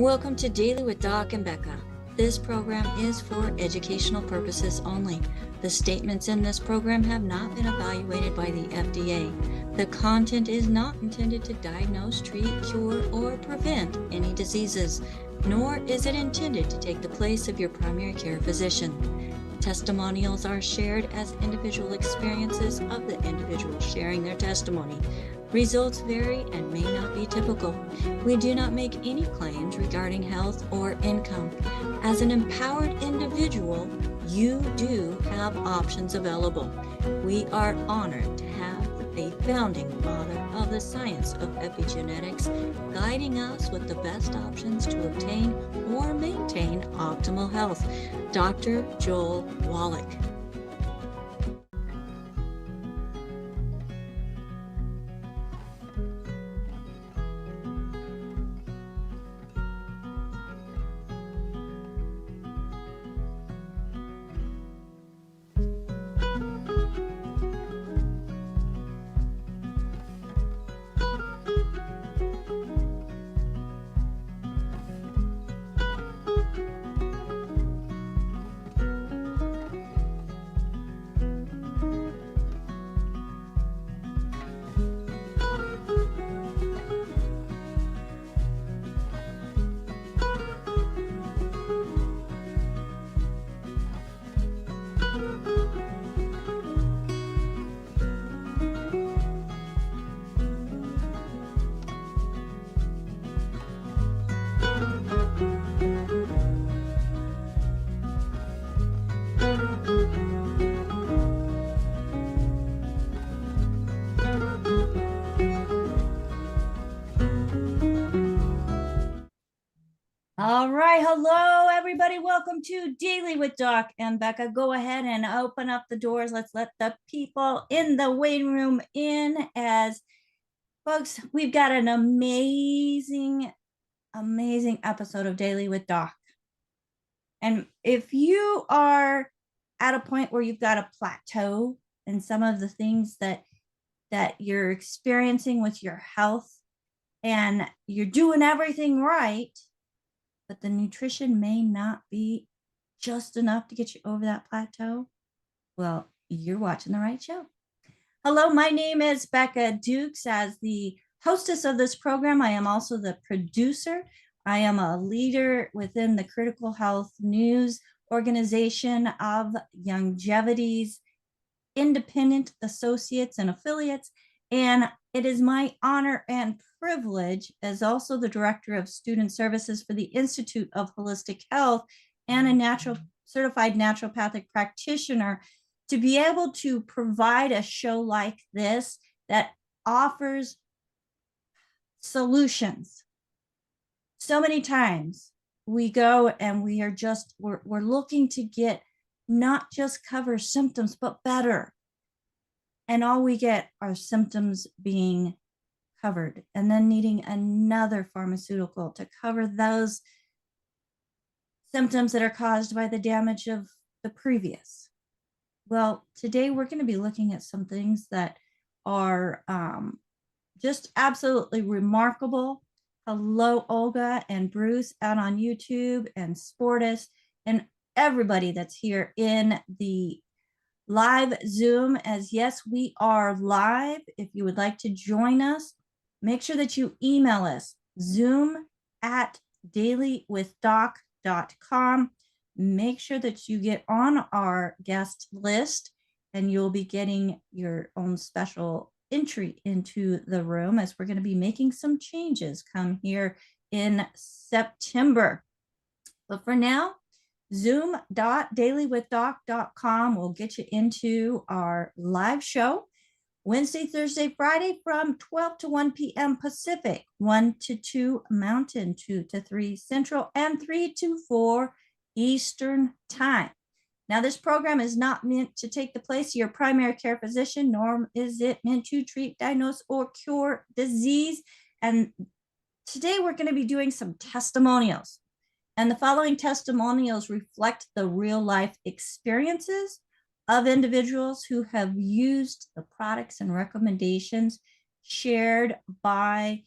Welcome to Daily with Doc and Becca. This program is for educational purposes only. The statements in this program have not been evaluated by the FDA. The content is not intended to diagnose, treat, cure, or prevent any diseases, nor is it intended to take the place of your primary care physician. Testimonials are shared as individual experiences of the individual sharing their testimony. Results vary and may not be typical. We do not make any claims regarding health or income. As an empowered individual, you do have options available. We are honored to have a founding father of the science of epigenetics guiding us with the best options to obtain or maintain optimal health, Dr. Joel Wallach. All right. Hello, everybody. Welcome to Daily with Doc and Becca. Go ahead and open up the doors. Let's let the people in the waiting room in as folks, we've got an amazing episode of Daily with Doc. And if you are at a point where you've got a plateau in some of the things that you're experiencing with your health and you're doing everything right, but the nutrition may not be just enough to get you over that plateau, well, you're watching the right show. Hello, my name is Becca Dukes. As the hostess of this program, I am also the producer. I am a leader within the Critical Health News organization of Longevity's independent associates and affiliates. And it is my honor and privilege, as also the director of student services for the Institute of Holistic Health and a certified naturopathic practitioner, to be able to provide a show like this that offers solutions. So many times we go and we're looking to get not just cover symptoms, but better. And all we get are symptoms being covered and then needing another pharmaceutical to cover those symptoms that are caused by the damage of the previous. Well, today we're going to be looking at some things that are just absolutely remarkable. Hello, Olga and Bruce out on YouTube and Sportus and everybody that's here in the live Zoom. As yes, we are live. If you would like to join us, make sure that you email us zoom@dailywithdoc.com. Make sure that you get on our guest list and you'll be getting your own special entry into the room, as we're going to be making some changes come here in September. But for now, zoom.dailywithdoc.com will get you into our live show Wednesday, Thursday, Friday from 12 to 1 p.m. Pacific, 1 to 2 Mountain, 2 to 3 Central, and 3 to 4 Eastern Time. Now, this program is not meant to take the place of your primary care physician, nor is it meant to treat, diagnose, or cure disease. And today we're going to be doing some testimonials. And the following testimonials reflect the real life experiences of individuals who have used the products and recommendations shared by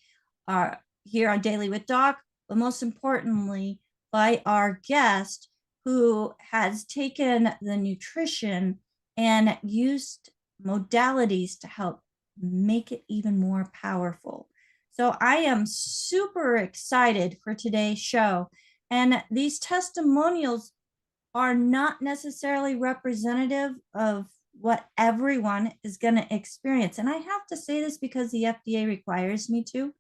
here on Daily with Doc, but most importantly, by our guest who has taken the nutrition and used modalities to help make it even more powerful. So I am super excited for today's show. And these testimonials are not necessarily representative of what everyone is going to experience. And I have to say this because the FDA requires me to,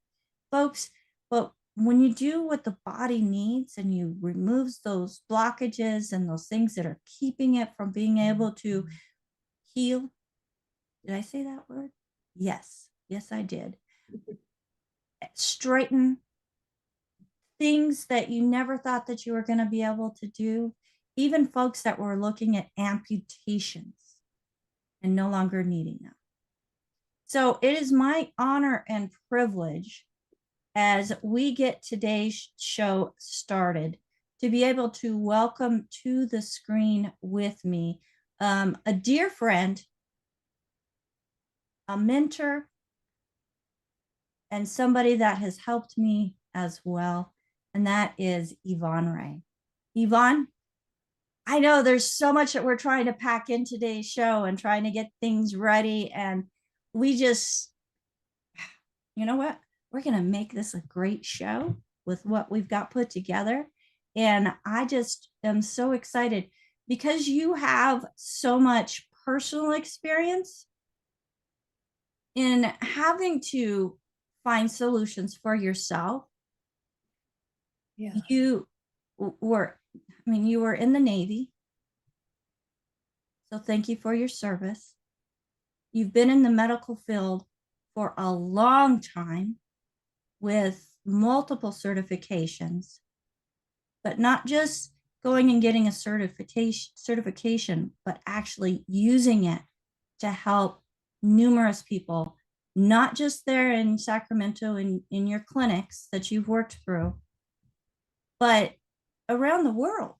folks. But when you do what the body needs and you remove those blockages and those things that are keeping it from being able to heal, did I say that word? Yes. Yes, I did. Straighten things that you never thought that you were going to be able to do, even folks that were looking at amputations and no longer needing them. So it is my honor and privilege as we get today's show started to be able to welcome to the screen with me a dear friend, a mentor, and somebody that has helped me as well. And that is Yvonne Rea. Yvonne, I know there's so much that we're trying to pack in today's show and trying to get things ready. And we just, you know what? We're going to make this a great show with what we've got put together. And I just am so excited because you have so much personal experience in having to find solutions for yourself. Yeah. You were, you were in the Navy. So thank you for your service. You've been in the medical field for a long time with multiple certifications, but not just going and getting a certification, but actually using it to help numerous people, not just there in Sacramento in your clinics that you've worked through, but around the world.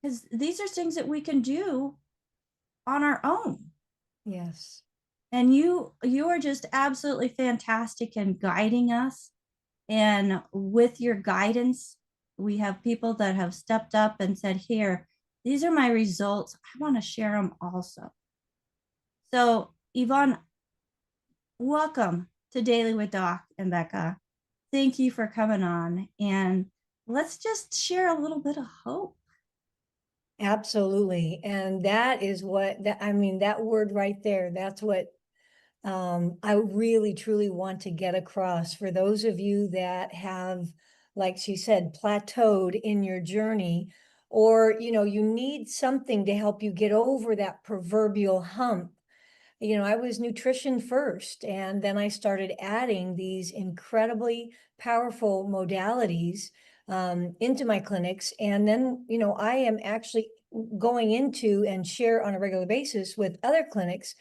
Because these are things that we can do on our own. Yes. And you are just absolutely fantastic in guiding us. And with your guidance, we have people that have stepped up and said, here, these are my results. I want to share them also. So, Yvonne, welcome to Daily with Doc and Becca. Thank you for coming on. And let's just share a little bit of hope. Absolutely. And that is what that word right there, that's what I really truly want to get across for those of you that have, like she said, plateaued in your journey, or, you need something to help you get over that proverbial hump. I was nutrition first, and then I started adding these incredibly powerful modalities into my clinics. And then, I am actually going into and share on a regular basis with other clinics.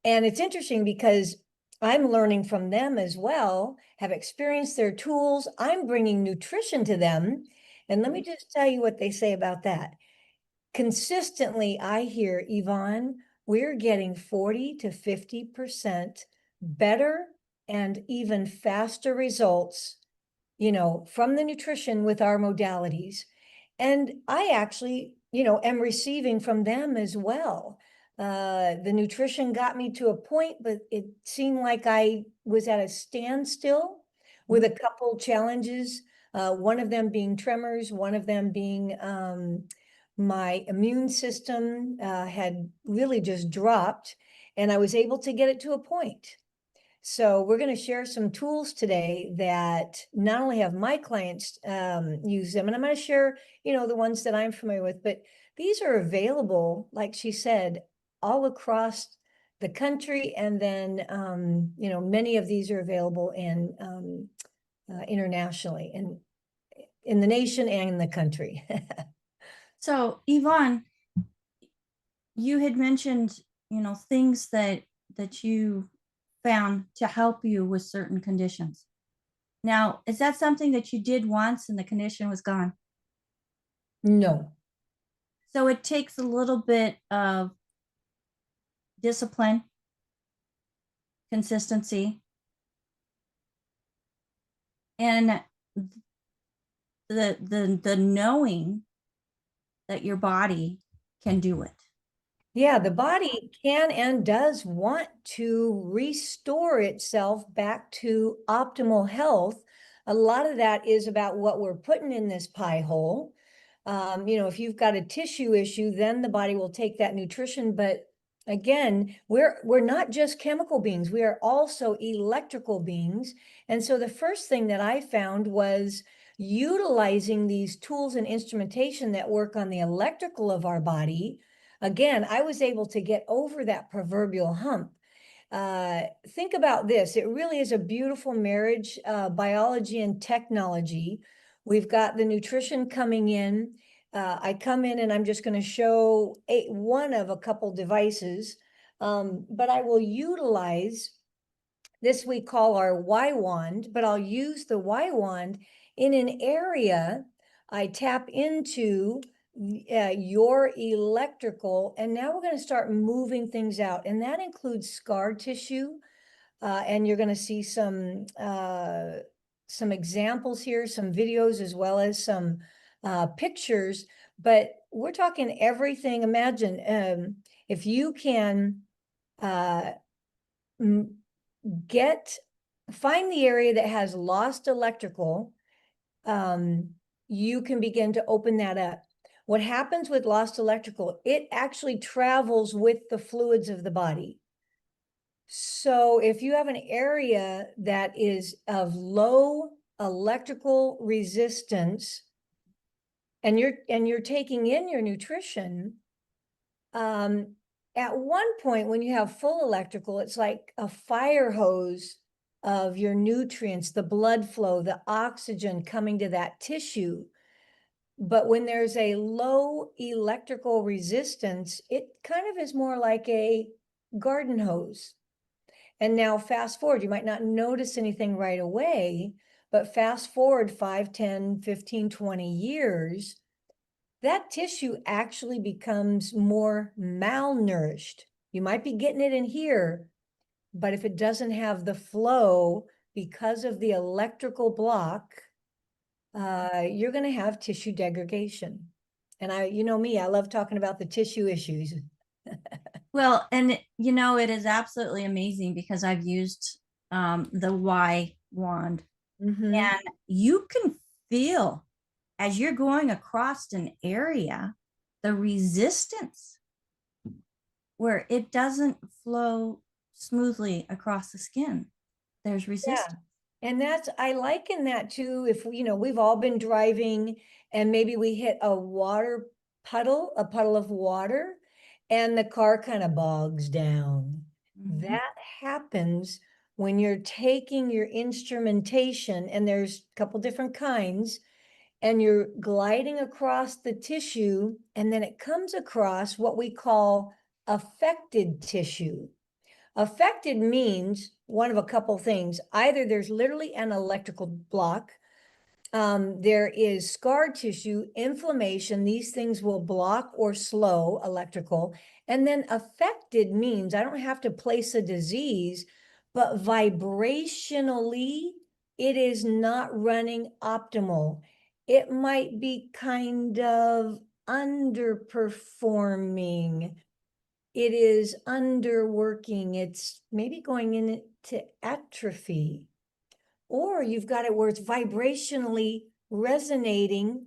And it's interesting because I'm learning from them as well, have experienced their tools. I'm bringing nutrition to them. And let me just tell you what they say about that. Consistently, I hear, Yvonne, we're getting 40 to 50% better and even faster results, from the nutrition with our modalities. And I actually, am receiving from them as well. The nutrition got me to a point, but it seemed like I was at a standstill with a couple challenges. One of them being tremors, one of them being my immune system had really just dropped, and I was able to get it to a point. So we're going to share some tools today that not only have my clients use them, and I'm going to share, the ones that I'm familiar with, but these are available, like she said, all across the country. And then, many of these are available in internationally and in the nation and in the country. So, Yvonne, you had mentioned, things that you found to help you with certain conditions. Now, is that something that you did once and the condition was gone? No. So it takes a little bit of discipline, consistency, And the knowing that your body can do it. Yeah, the body can and does want to restore itself back to optimal health. A lot of that is about what we're putting in this pie hole. If you've got a tissue issue, then the body will take that nutrition. But again, we're not just chemical beings, we are also electrical beings. And so the first thing that I found was utilizing these tools and instrumentation that work on the electrical of our body. Again, I was able to get over that proverbial hump. Think about this. It really is a beautiful marriage, biology and technology. We've got the nutrition coming in. I come in and I'm just going to show one of a couple devices, but I will utilize this we call our Y wand, but I'll use the Y wand in an area. I tap into your electrical, and now we're going to start moving things out, and that includes scar tissue. And you're going to see some examples here, some videos, as well as some pictures. But we're talking everything. Imagine if you can find the area that has lost electrical, you can begin to open that up. What happens with lost electrical, it actually travels with the fluids of the body. So if you have an area that is of low electrical resistance and you're taking in your nutrition, at one point when you have full electrical, it's like a fire hose of your nutrients, the blood flow, the oxygen coming to that tissue. But when there's a low electrical resistance, it kind of is more like a garden hose. And now fast forward, you might not notice anything right away, but fast forward 5, 10, 15, 20 years, that tissue actually becomes more malnourished. You might be getting it in here, but if it doesn't have the flow because of the electrical block, you're going to have tissue degradation. And you know me, I love talking about the tissue issues. Well, and it is absolutely amazing because I've used the Y wand, Mm-hmm. and you can feel as you're going across an area the resistance where it doesn't flow smoothly across the skin. There's Yeah. resistance. And I liken that to if, we've all been driving and maybe we hit a puddle of water, and the car kind of bogs down. Mhm. That happens when you're taking your instrumentation, and there's a couple different kinds, and you're gliding across the tissue, and then it comes across what we call affected tissue. Affected means one of a couple things. Either there's literally an electrical block, there is scar tissue, inflammation. These things will block or slow electrical. And then affected means I don't have to place a disease, but vibrationally, it is not running optimal. It might be kind of underperforming. It is underworking. It's maybe going into atrophy. Or you've got it where it's vibrationally resonating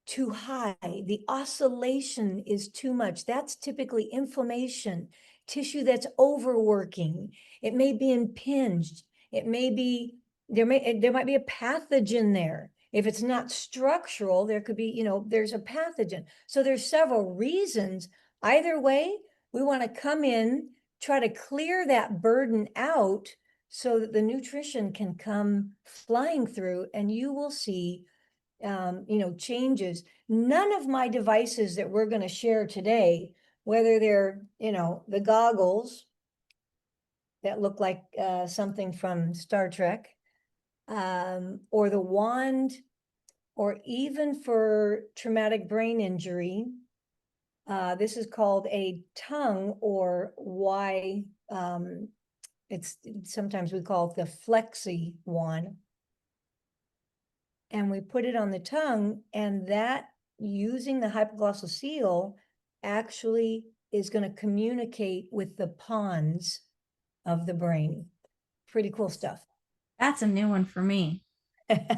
too high. The oscillation is too much. That's typically inflammation, tissue that's overworking. It may be impinged. It may be, there might be a pathogen there. If it's not structural, there could be, there's a pathogen. So there's several reasons. Either way, we want to come in, try to clear that burden out so that the nutrition can come flying through, and you will see changes. None of my devices that we're going to share today, whether they're, the goggles that look like something from Star Trek, or the wand, or even for traumatic brain injury, this is called a tongue, or it's sometimes we call it the flexi wand. and we put it on the tongue, and that, using the hypoglossal seal, actually is going to communicate with the pons of the brain. Pretty cool stuff. That's a new one for me.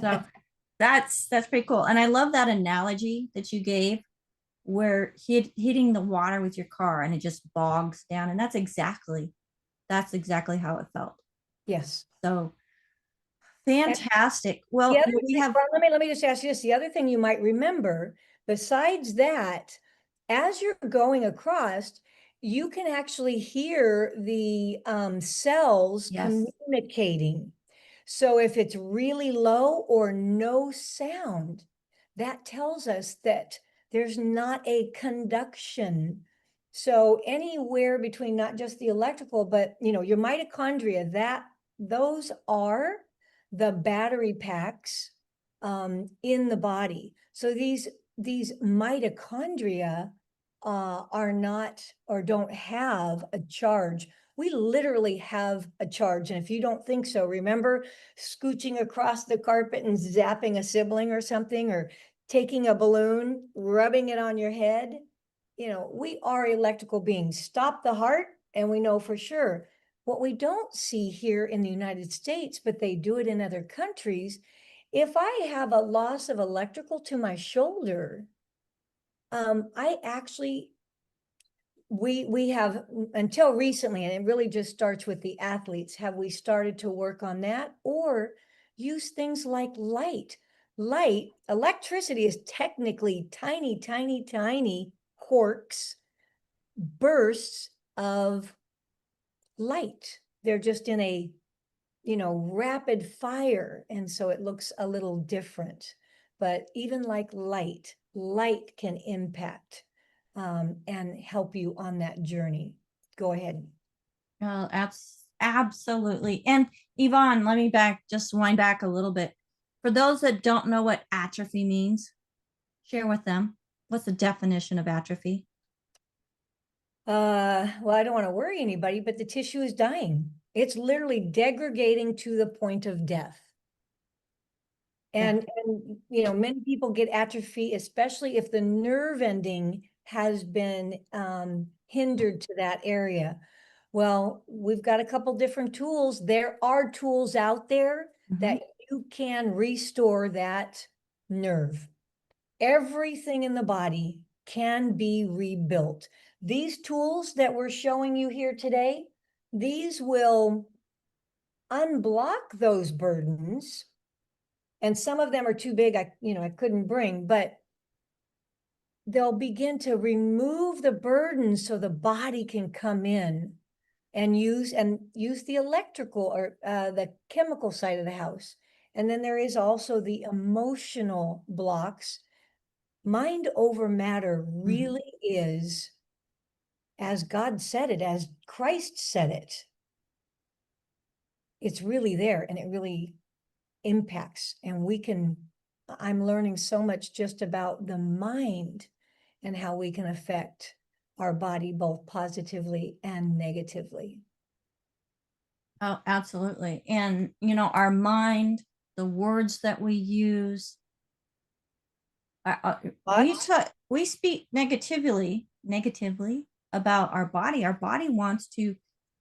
So that's pretty cool. And I love that analogy that you gave where hitting the water with your car and it just bogs down. And that's exactly how it felt. Yes. So fantastic. The Well, other we thing, have, well, let me just ask you this. The other thing you might remember, besides that, as you're going across, you can actually hear the cells yes. communicating. So if it's really low or no sound, that tells us that there's not a conduction. So anywhere between not just the electrical, but your mitochondria, those are the battery packs in the body. So these mitochondria are not, or don't have, a charge. We literally have a charge. And if you don't think so, remember scooching across the carpet and zapping a sibling or something, or taking a balloon, rubbing it on your head. We are electrical beings. Stop the heart, and we know for sure. What we don't see here in the United States, but they do it in other countries, if I have a loss of electrical to my shoulder, I actually, we have, until recently, and it really just starts with the athletes, have we started to work on that, or use things like light. Electricity is technically tiny, tiny, tiny quarks, bursts of light. They're just in a rapid fire, and so it looks a little different. But even like light can impact and help you on that journey. Go ahead. Well, absolutely. And Yvonne, let me just wind back a little bit. For those that don't know what atrophy means, share with them. What's the definition of atrophy? Well, I don't want to worry anybody, but the tissue is dying. It's literally degrading to the point of death. And many people get atrophy, especially if the nerve ending has been hindered to that area. Well, we've got a couple different tools. There are tools out there that you can restore that nerve. Everything in the body can be rebuilt. These tools that we're showing you here today, these will unblock those burdens. And some of them are too big, I couldn't bring, but they'll begin to remove the burden so the body can come in and use the electrical or the chemical side of the house. And then there is also the emotional blocks. Mind over matter really is, as God said it, as Christ said it. It's really there, and it really impacts. And I'm learning so much just about the mind and how we can affect our body both positively and negatively. Oh, absolutely. And, our mind, the words that we use, we speak negatively about our body. Our body wants to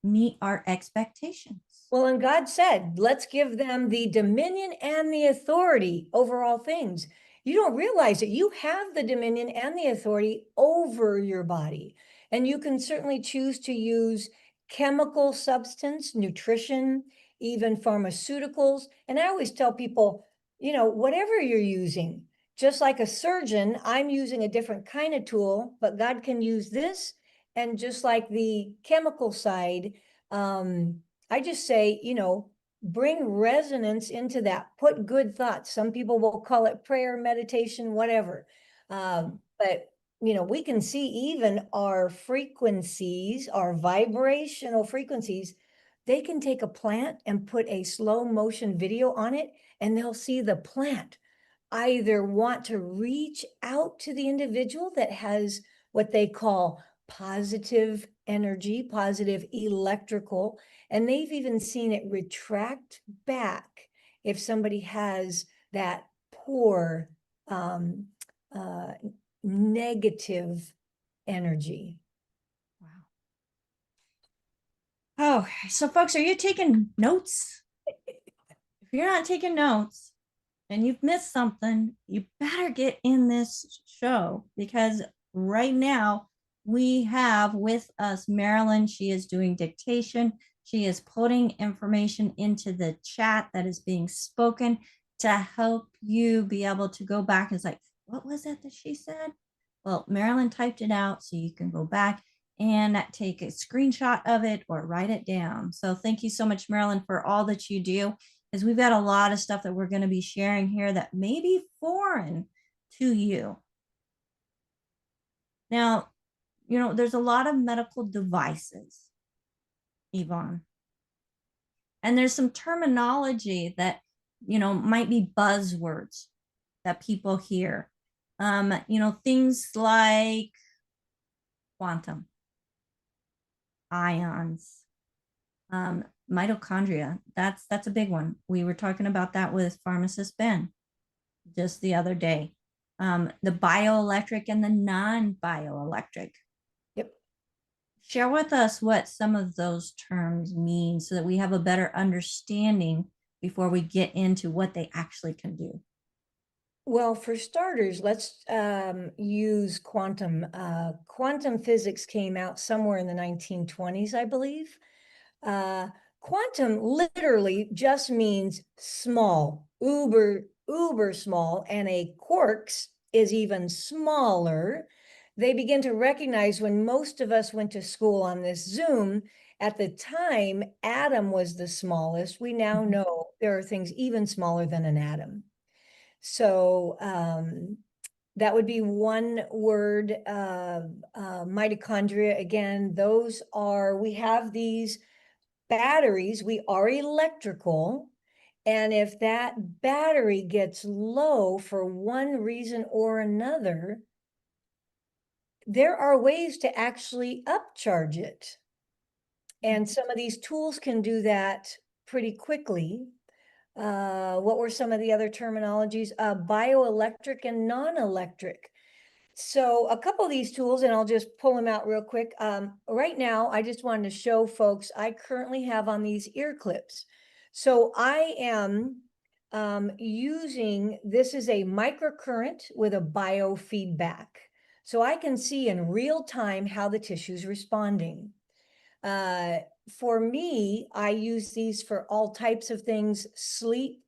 meet our expectations. Well, and God said, let's give them the dominion and the authority over all things. You don't realize that you have the dominion and the authority over your body. And you can certainly choose to use chemical substance, nutrition, even pharmaceuticals. And I always tell people, whatever you're using, just like a surgeon, I'm using a different kind of tool, but God can use this. And just like the chemical side, I just say, bring resonance into that, put good thoughts. Some people will call it prayer, meditation, whatever. But, we can see even our frequencies, our vibrational frequencies, they can take a plant and put a slow motion video on it, and they'll see the plant either want to reach out to the individual that has what they call positive energy, positive electrical, and they've even seen it retract back if somebody has that poor, negative energy. Wow. Oh, so folks, are you taking notes? If you're not taking notes and you've missed something, you better get in this show, because right now we have with us Marilyn. She is doing dictation. She is putting information into the chat that is being spoken to help you be able to go back. It's like, what was that she said? Well, Marilyn typed it out so you can go back and take a screenshot of it or write it down. So thank you so much, Marilyn, for all that you do, because we've got a lot of stuff that we're going to be sharing here that may be foreign to you. Now, there's a lot of medical devices, Yvonne, and there's some terminology that, might be buzzwords that people hear. Things like quantum, ions, mitochondria. That's a big one. We were talking about that with pharmacist Ben just the other day. The bioelectric and the non-bioelectric. Yep. Share with us what some of those terms mean so that we have a better understanding before we get into what they actually can do. Well, for starters, let's use quantum. Quantum physics came out somewhere in the 1920s, I believe. Quantum literally just means small, uber small, and a quarks is even smaller. They begin to recognize, when most of us went to school on this Zoom, at the time, atom was the smallest. We now know there are things even smaller than an atom. So that would be one word. Mitochondria, again, we have these batteries, we are electrical. And if that battery gets low for one reason or another, there are ways to actually upcharge it. And some of these tools can do that pretty quickly. What were some of the other terminologies? Bioelectric and non-electric. So a couple of these tools, and I'll just pull them out real quick. Right now, I just wanted to show folks, I currently have on these ear clips. So I am using, this is a microcurrent with a biofeedback. So I can see in real time how the tissue is responding. For me, I use these for all types of things: sleep,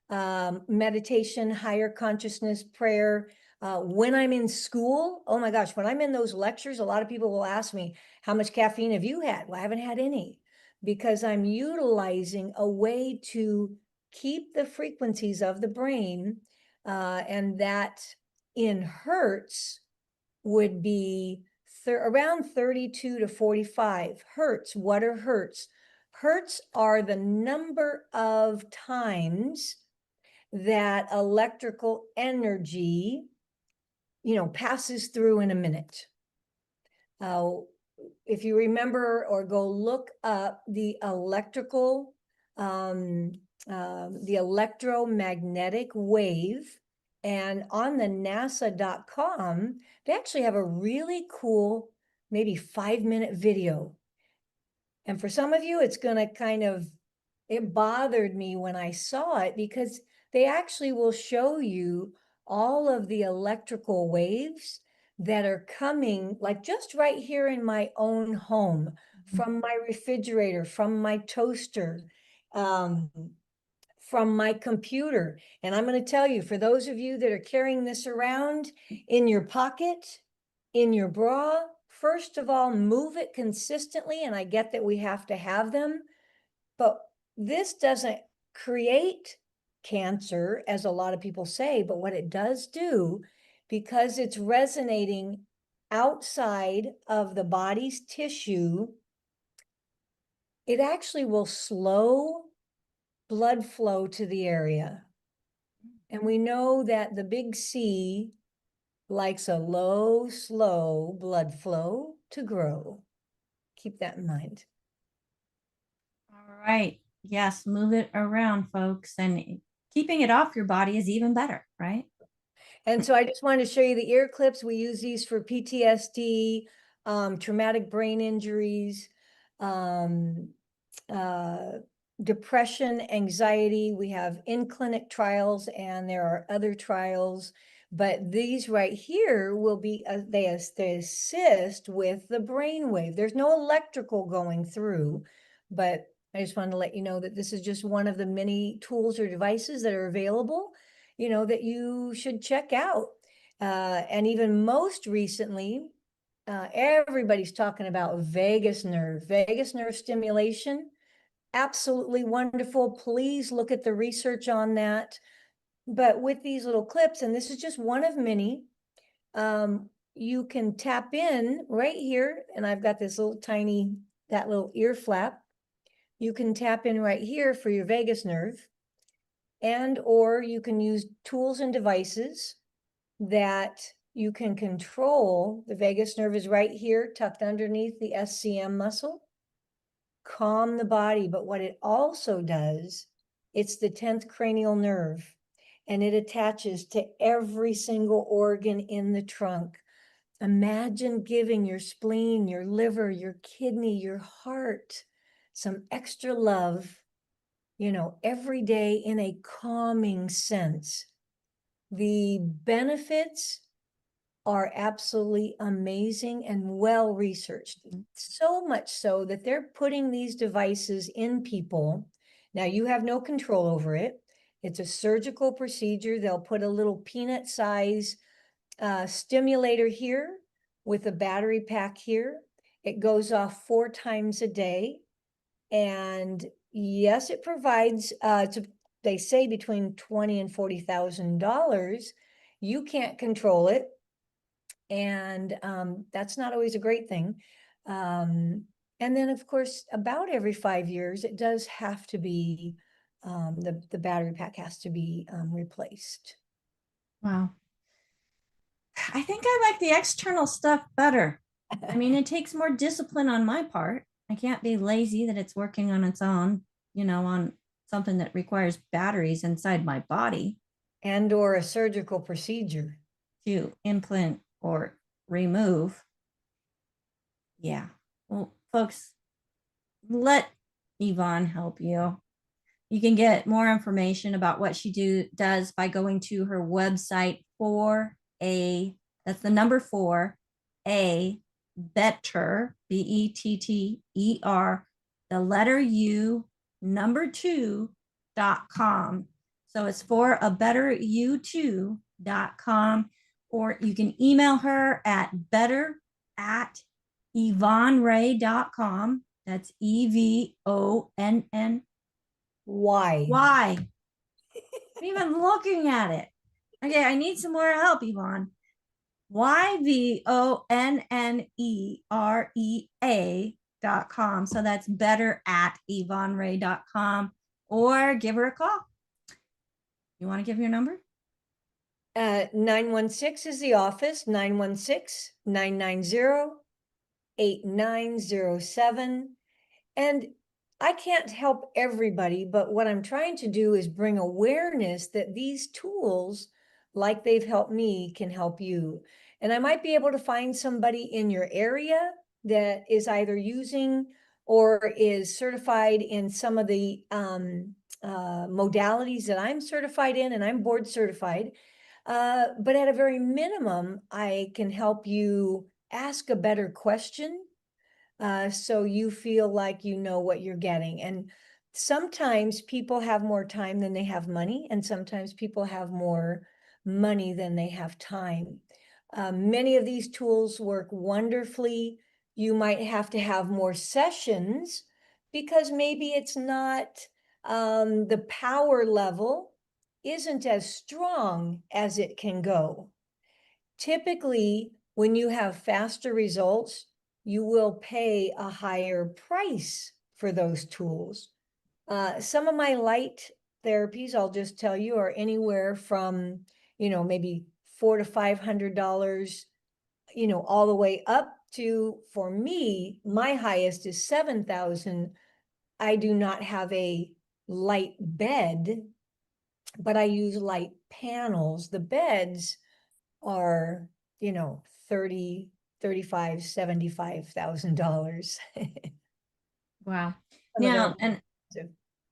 meditation, higher consciousness, prayer. When I'm in school, oh my gosh, when I'm in those lectures, a lot of people will ask me, how much caffeine have you had? Well, I haven't had any, because I'm utilizing a way to keep the frequencies of the brain, and that in hertz would be around 32 to 45 hertz. What are hertz? Hertz are the number of times that electrical energy, passes through in a minute. If you remember, or go look up the electrical, the electromagnetic wave, and on the NASA.com, they actually have a really cool, maybe 5-minute video. And for some of you, it's going to it bothered me when I saw it, because they actually will show you all of the electrical waves that are coming, like just right here in my own home, from my refrigerator, from my toaster, from my computer. And I'm going to tell you, for those of you that are carrying this around in your pocket, in your bra, first of all, move it consistently. And I get that we have to have them, but this doesn't create cancer, as a lot of people say. But what it does do, because it's resonating outside of the body's tissue, it actually will slow blood flow to the area. And we know that the big C likes a low, slow blood flow to grow. Keep that in mind. All right. Yes, move it around, folks. And keeping it off your body is even better, right? And so I just wanted to show you the ear clips. We use these for PTSD, traumatic brain injuries, um, uh, depression, anxiety. We have in-clinic trials and there are other trials, but these right here will be, they assist with the brain wave. There's no electrical going through, but I just wanted to let you know that this is just one of the many tools or devices that are available, you know, that you should check out. And even most recently, everybody's talking about vagus nerve stimulation. Absolutely wonderful. Please look at the research on that. But with these little clips, and this is just one of many, you can tap in right here, and I've got this little tiny, that little ear flap. You can tap in right here for your vagus nerve, and or you can use tools and devices that you can control. The vagus nerve is right here, tucked underneath the SCM muscle. Calm the body, but what it also does, it's the 10th cranial nerve, and it attaches to every single organ in the trunk. Imagine giving your spleen, your liver, your kidney, your heart some extra love, you know, every day in a calming sense. The benefits are absolutely amazing and well researched. So much so that they're putting these devices in people. Now you have no control over it. It's a surgical procedure. They'll put a little peanut size stimulator here with a battery pack here. It goes off 4 times a day. And yes, it provides, they say between $20,000 and $40,000. You can't control it. And that's not always a great thing. And then, of course, about every 5 years, it does have to be, the battery pack has to be replaced. Wow. I think I like the external stuff better. I mean, it takes more discipline on my part. I can't be lazy that it's working on its own, on something that requires batteries inside my body And or a surgical procedure. to implant or remove. Yeah. Well, folks, let Yvonne help you. You can get more information about what she does by going to her website for a, that's the number 4, better, BETTER, the letter U, number 2.com. So it's for a better you2.com, or you can email her at better@YvonneRea.com. That's EVONN. Why? Why? I'm even looking at it. Okay, I need some more help, Yvonne. YVONNEREA.com. So that's better@YvonneRea.com, or give her a call. You want to give your number? 916 is the office, 916-990-8907. And I can't help everybody, but what I'm trying to do is bring awareness that these tools, like they've helped me, can help you. And I might be able to find somebody in your area that is either using or is certified in some of the modalities that I'm certified in, and I'm board certified. But at a very minimum, I can help you ask a better question, so you feel like you know what you're getting. And sometimes people have more time than they have money, and sometimes people have more money than they have time. Many of these tools work wonderfully. You might have to have more sessions because maybe it's not, the power level isn't as strong as it can go. Typically, when you have faster results, you will pay a higher price for those tools. Some of my light therapies, I'll just tell you, are anywhere from, maybe $400 to $500, all the way up to, for me, my highest is 7,000. I do not have a light bed, but I use light panels. The beds are, you know, 30, 35, $75,000. Wow. Some of them Now, are and expensive.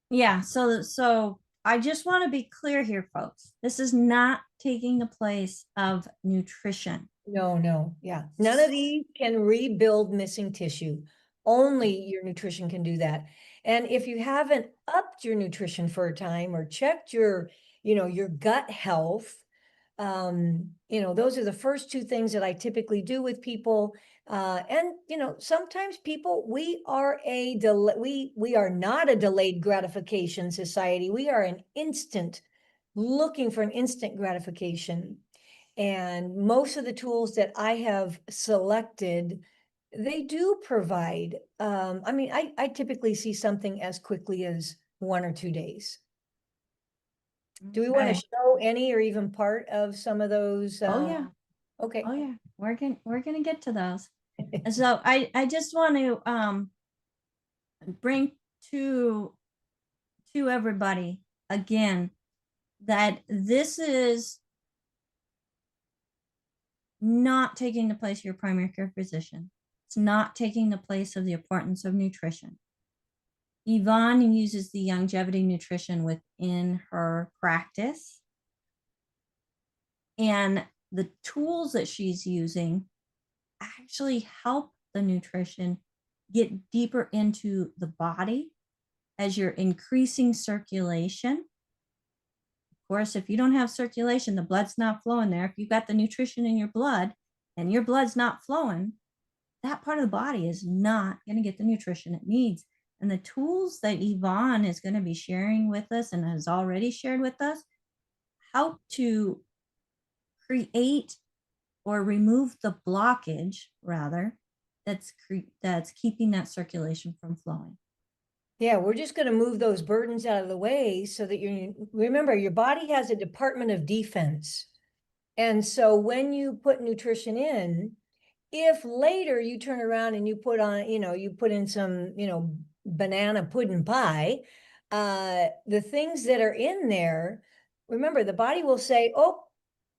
yeah, so I just want to be clear here, folks. This is not taking the place of nutrition. No, no, yeah. None of these can rebuild missing tissue. Only your nutrition can do that. And if you haven't upped your nutrition for a time or checked your, you know, your gut health, you know, those are the first two things that I typically do with people. And you know, sometimes people, we are we are not a delayed gratification society. We are an instant, looking for an instant gratification. And most of the tools that I have selected, they do provide, I mean, I typically see something as quickly as 1 or 2 days. Do we want to Okay. show any or even part of some of those? Oh yeah. Okay. Oh yeah. We're gonna get to those. And so I just want to bring to everybody again that this is not taking the place of your primary care physician. It's not taking the place of the importance of nutrition. Yvonne uses the longevity nutrition within her practice. And the tools that she's using actually help the nutrition get deeper into the body as you're increasing circulation. Of course, if you don't have circulation, the blood's not flowing there. If you've got the nutrition in your blood and your blood's not flowing, that part of the body is not going to get the nutrition it needs. And the tools that Yvonne is going to be sharing with us and has already shared with us help to create or remove the blockage, rather, that's keeping that circulation from flowing. Yeah, we're just going to move those burdens out of the way so that you remember your body has a department of defense. And so when you put nutrition in, if later you turn around and you put on, you know, you put in some, you know, banana pudding pie, the things that are in there, remember the body will say, oh,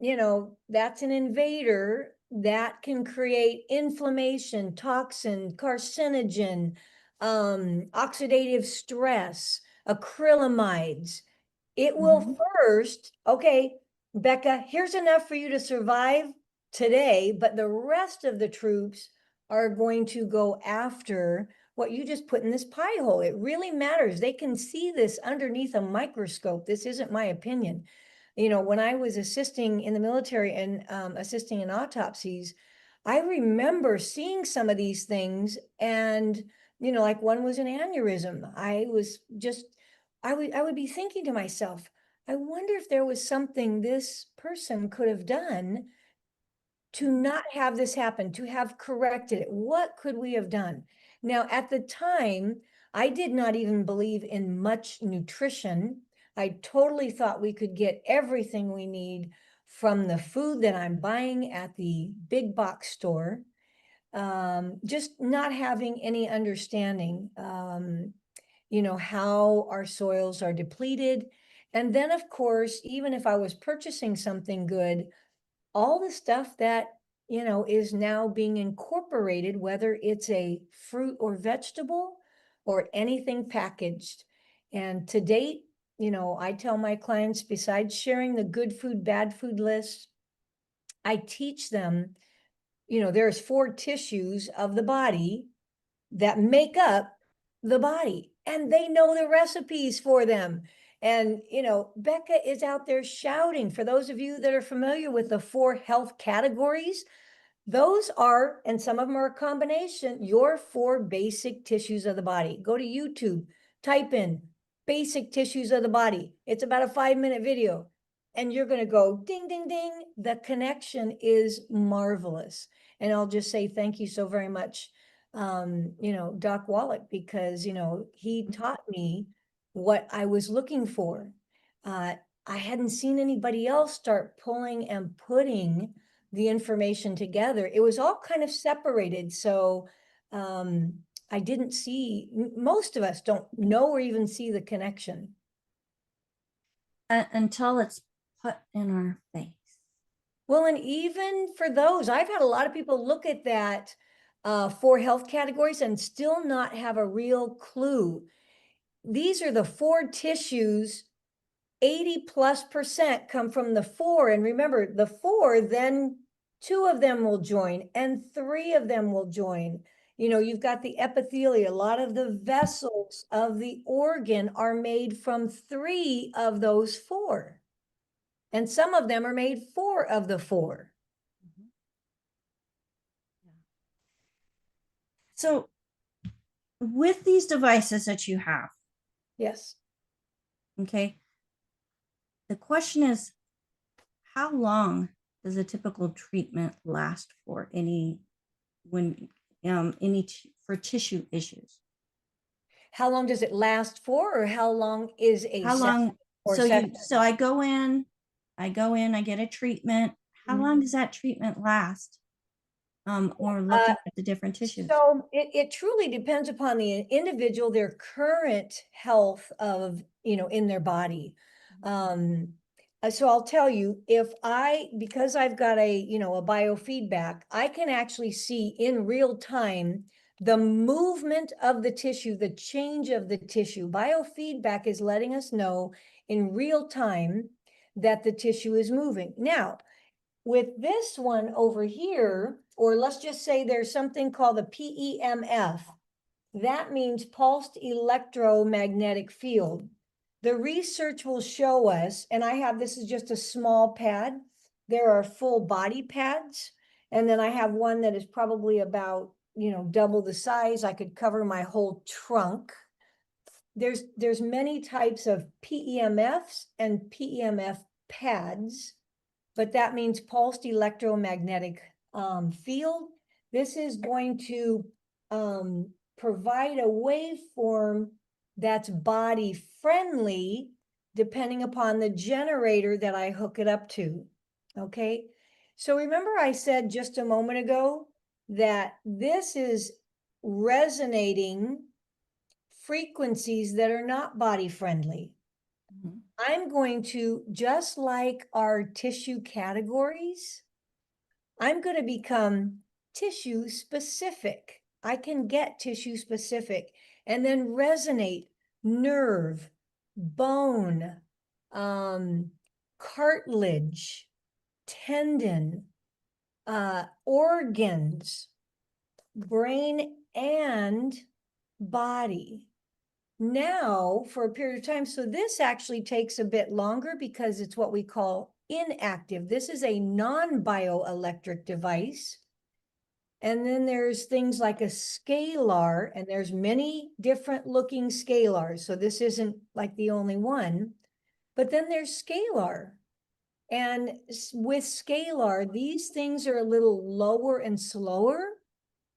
you know, that's an invader that can create inflammation, toxin, carcinogen, oxidative stress, acrylamides. It will first, okay, Becca, here's enough for you to survive today, but the rest of the troops are going to go after what you just put in this pie hole. It really matters. They can see this underneath a microscope. This isn't my opinion. You know, when I was assisting in the military and assisting in autopsies, I remember seeing some of these things and, you know, like one was an aneurysm. I was just, I would be thinking to myself, I wonder if there was something this person could have done to not have this happen, to have corrected it. What could we have done? Now, at the time, I did not even believe in much nutrition. I totally thought we could get everything we need from the food that I'm buying at the big box store. Just not having any understanding, you know, how our soils are depleted. And then, of course, even if I was purchasing something good, all the stuff that, you know, is now being incorporated, whether it's a fruit or vegetable or anything packaged. And to date, you know, I tell my clients, besides sharing the good food, bad food list, I teach them, you know, there's 4 tissues of the body that make up the body, and they know the recipes for them. And, you know, Becca is out there shouting. For those of you that are familiar with the 4 health categories, those are, and some of them are a combination, your 4 basic tissues of the body. Go to YouTube, type in basic tissues of the body. It's about a 5-minute video. And you're going to go ding, ding, ding. The connection is marvelous. And I'll just say thank you so very much, you know, Doc Wallach, because, you know, he taught me what I was looking for. I hadn't seen anybody else start pulling and putting the information together. It was all kind of separated. So I didn't see, most of us don't know or even see the connection. until it's put in our face. Well, and even for those, I've had a lot of people look at that 4 health categories and still not have a real clue. These are the 4 tissues, 80+% come from the 4. And remember, the 4, then 2 of them will join and 3 of them will join. You know, you've got the epithelia. A lot of the vessels of the organ are made from 3 of those 4. And some of them are made 4 of the 4. So with these devices that you have, Yes. okay, the question is, how long does a typical treatment last for for tissue issues? How long does it last for, or how long is a How session long? or So session? I go in, I get a treatment. How long does that treatment last? Or looking at the different tissues. So it truly depends upon the individual, their current health of, you know, in their body. So I'll tell you, because I've got a biofeedback, I can actually see in real time the movement of the tissue, the change of the tissue. Biofeedback is letting us know in real time that the tissue is moving. Now, with this one over here, or let's just say there's something called the PEMF. That means pulsed electromagnetic field. The research will show us, and this is just a small pad. There are full body pads. And then I have one that is probably about, double the size. I could cover my whole trunk. There's many types of PEMFs and PEMF pads, but that means pulsed electromagnetic field. This is going to provide a waveform that's body friendly, depending upon the generator that I hook it up to. Okay, so remember I said just a moment ago that this is resonating frequencies that are not body friendly. I'm going to, just like our tissue categories, I'm going to become tissue specific. I can get tissue specific and then resonate nerve, bone, cartilage, tendon, organs, brain, and body. Now for a period of time. So this actually takes a bit longer because it's what we call inactive. This is a non-bioelectric device. And then there's things like a scalar, and there's many different looking scalars. So this isn't like the only one, but then there's scalar. And with scalar, these things are a little lower and slower,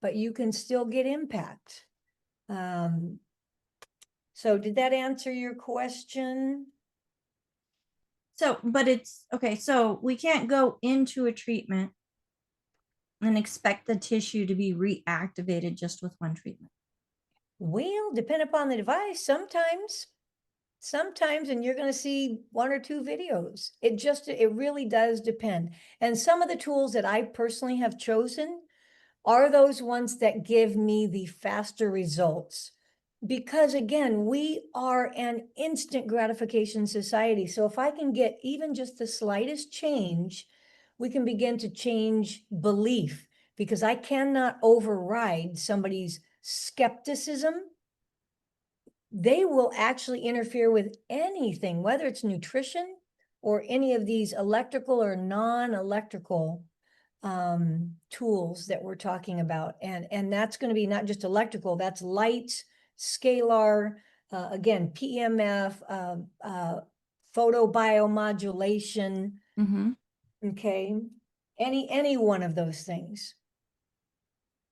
but you can still get impact. So did that answer your question? So, but it's okay. So we can't go into a treatment and expect the tissue to be reactivated just with one treatment. Well, depend upon the device. Sometimes, and you're going to see 1 or 2 videos. It really does depend. And some of the tools that I personally have chosen are those ones that give me the faster results. Because again, we are an instant gratification society. So if I can get even just the slightest change, we can begin to change belief, because I cannot override somebody's skepticism. They will actually interfere with anything, whether it's nutrition or any of these electrical or non-electrical tools that we're talking about. And that's going to be not just electrical, that's lights, scalar, again, PEMF, photobiomodulation. Okay, any one of those things.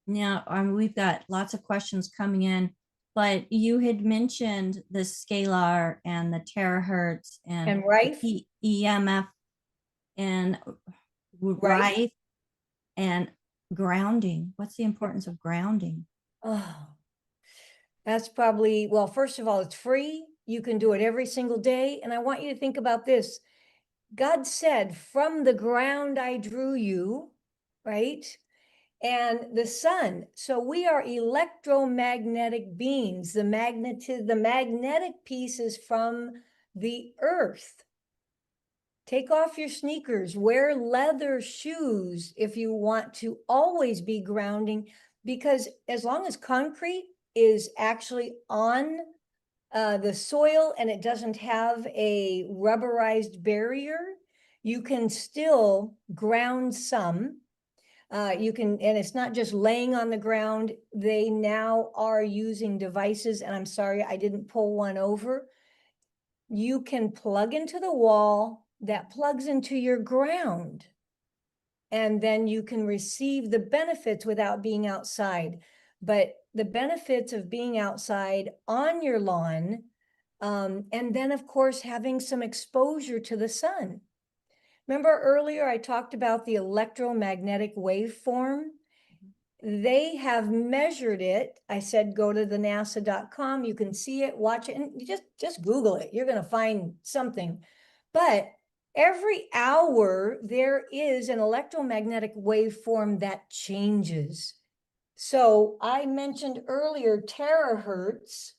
Now, we've got lots of questions coming in, but you had mentioned the scalar and the terahertz and Rife, EMF and Rife and grounding. What's the importance of grounding? Oh, that's probably, well, first of all, it's free. You can do it every single day. And I want you to think about this. God said, from the ground I drew you, right? And the sun. So we are electromagnetic beings. The magnetic piece is from the earth. Take off your sneakers, wear leather shoes if you want to always be grounding, because as long as concrete is actually on the soil and it doesn't have a rubberized barrier, you can still ground some. You can, and it's not just laying on the ground. They now are using devices, and I'm sorry, I didn't pull one over. You can plug into the wall that plugs into your ground. And then you can receive the benefits without being outside. But the benefits of being outside on your lawn, and then of course, having some exposure to the sun. Remember earlier, I talked about the electromagnetic waveform. They have measured it. I said, go to the nasa.com. You can see it, watch it, and you just Google it. You're going to find something. But every hour, there is an electromagnetic waveform that changes. So I mentioned earlier terahertz.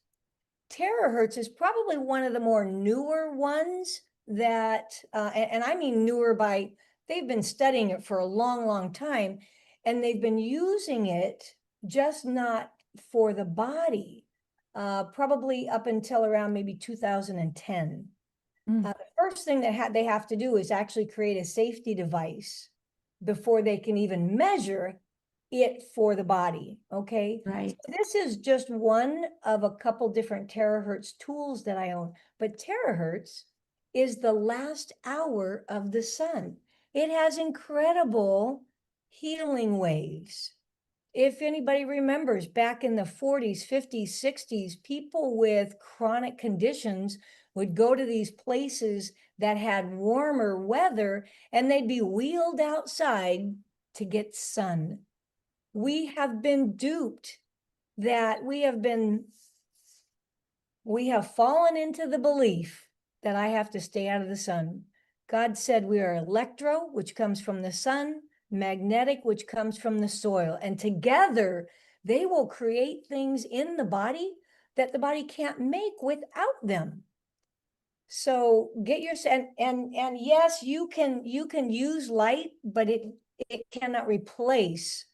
Terahertz is probably one of the more newer ones that, and I mean newer by, they've been studying it for a long, long time, and they've been using it just not for the body, probably up until around maybe 2010. The first thing that they have to do is actually create a safety device before they can even measure it for the body, okay? Right. So this is just one of a couple different terahertz tools that I own, but terahertz is the last hour of the sun. It has incredible healing waves. If anybody remembers, back in the 40s, 50s, 60s, people with chronic conditions would go to these places that had warmer weather, and they'd be wheeled outside to get sun. We have been duped, that we have fallen into the belief that I have to stay out of the sun. God said we are electro, which comes from the sun, magnetic, which comes from the soil, and together they will create things in the body that the body can't make without them. So get your, and yes, you can use light, but it cannot replace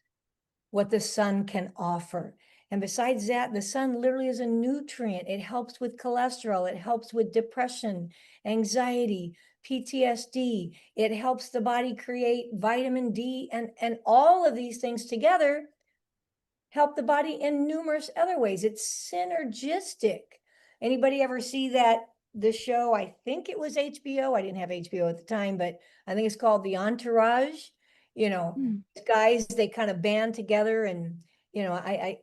what the sun can offer. And besides that, the sun literally is a nutrient. It helps with cholesterol. It helps with depression, anxiety, PTSD. It helps the body create vitamin D, and all of these things together help the body in numerous other ways. It's synergistic. Anybody ever see the show? I think it was HBO. I didn't have HBO at the time, but I think it's called The Entourage. Guys, they kind of band together, and I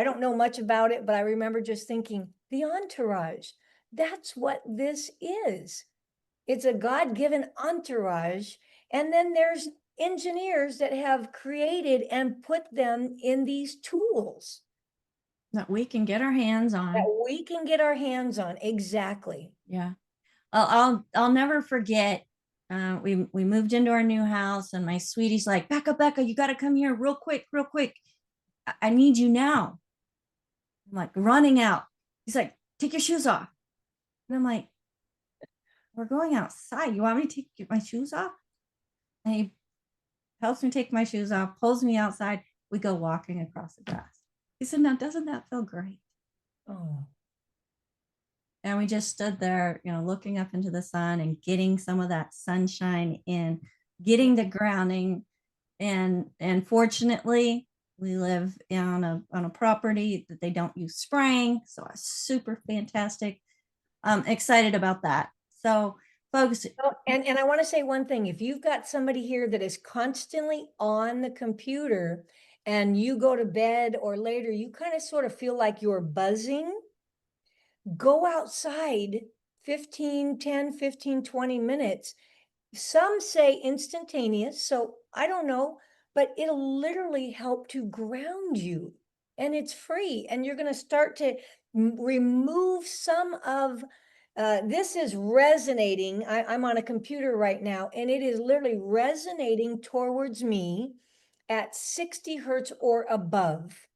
don't know much about it, but I remember just thinking, The Entourage, that's what this is. It's a God-given entourage, and then there's engineers that have created and put them in these tools That we can get our hands on. that we can get our hands on. Exactly. Yeah. I'll never forget. We moved into our new house, and my sweetie's like, Becca, you got to come here real quick. I need you now. I'm like running out. He's like, take your shoes off. And I'm like, we're going outside. You want me to take my shoes off? And he helps me take my shoes off, pulls me outside. We go walking across the grass. He said, now, doesn't that feel great? Oh. And we just stood there, looking up into the sun and getting some of that sunshine in, getting the grounding. And fortunately, we live on a property that they don't use spraying. So it's super fantastic. I'm excited about that. So folks. And I want to say one thing. If you've got somebody here that is constantly on the computer and you go to bed or later, you kind of sort of feel like you're buzzing, go outside 10, 15, 20 minutes. Some say instantaneous, so I don't know, but it'll literally help to ground you, and it's free. And you're going to start to, remove some of, this is resonating. I'm on a computer right now, and it is literally resonating towards me at 60 hertz or above.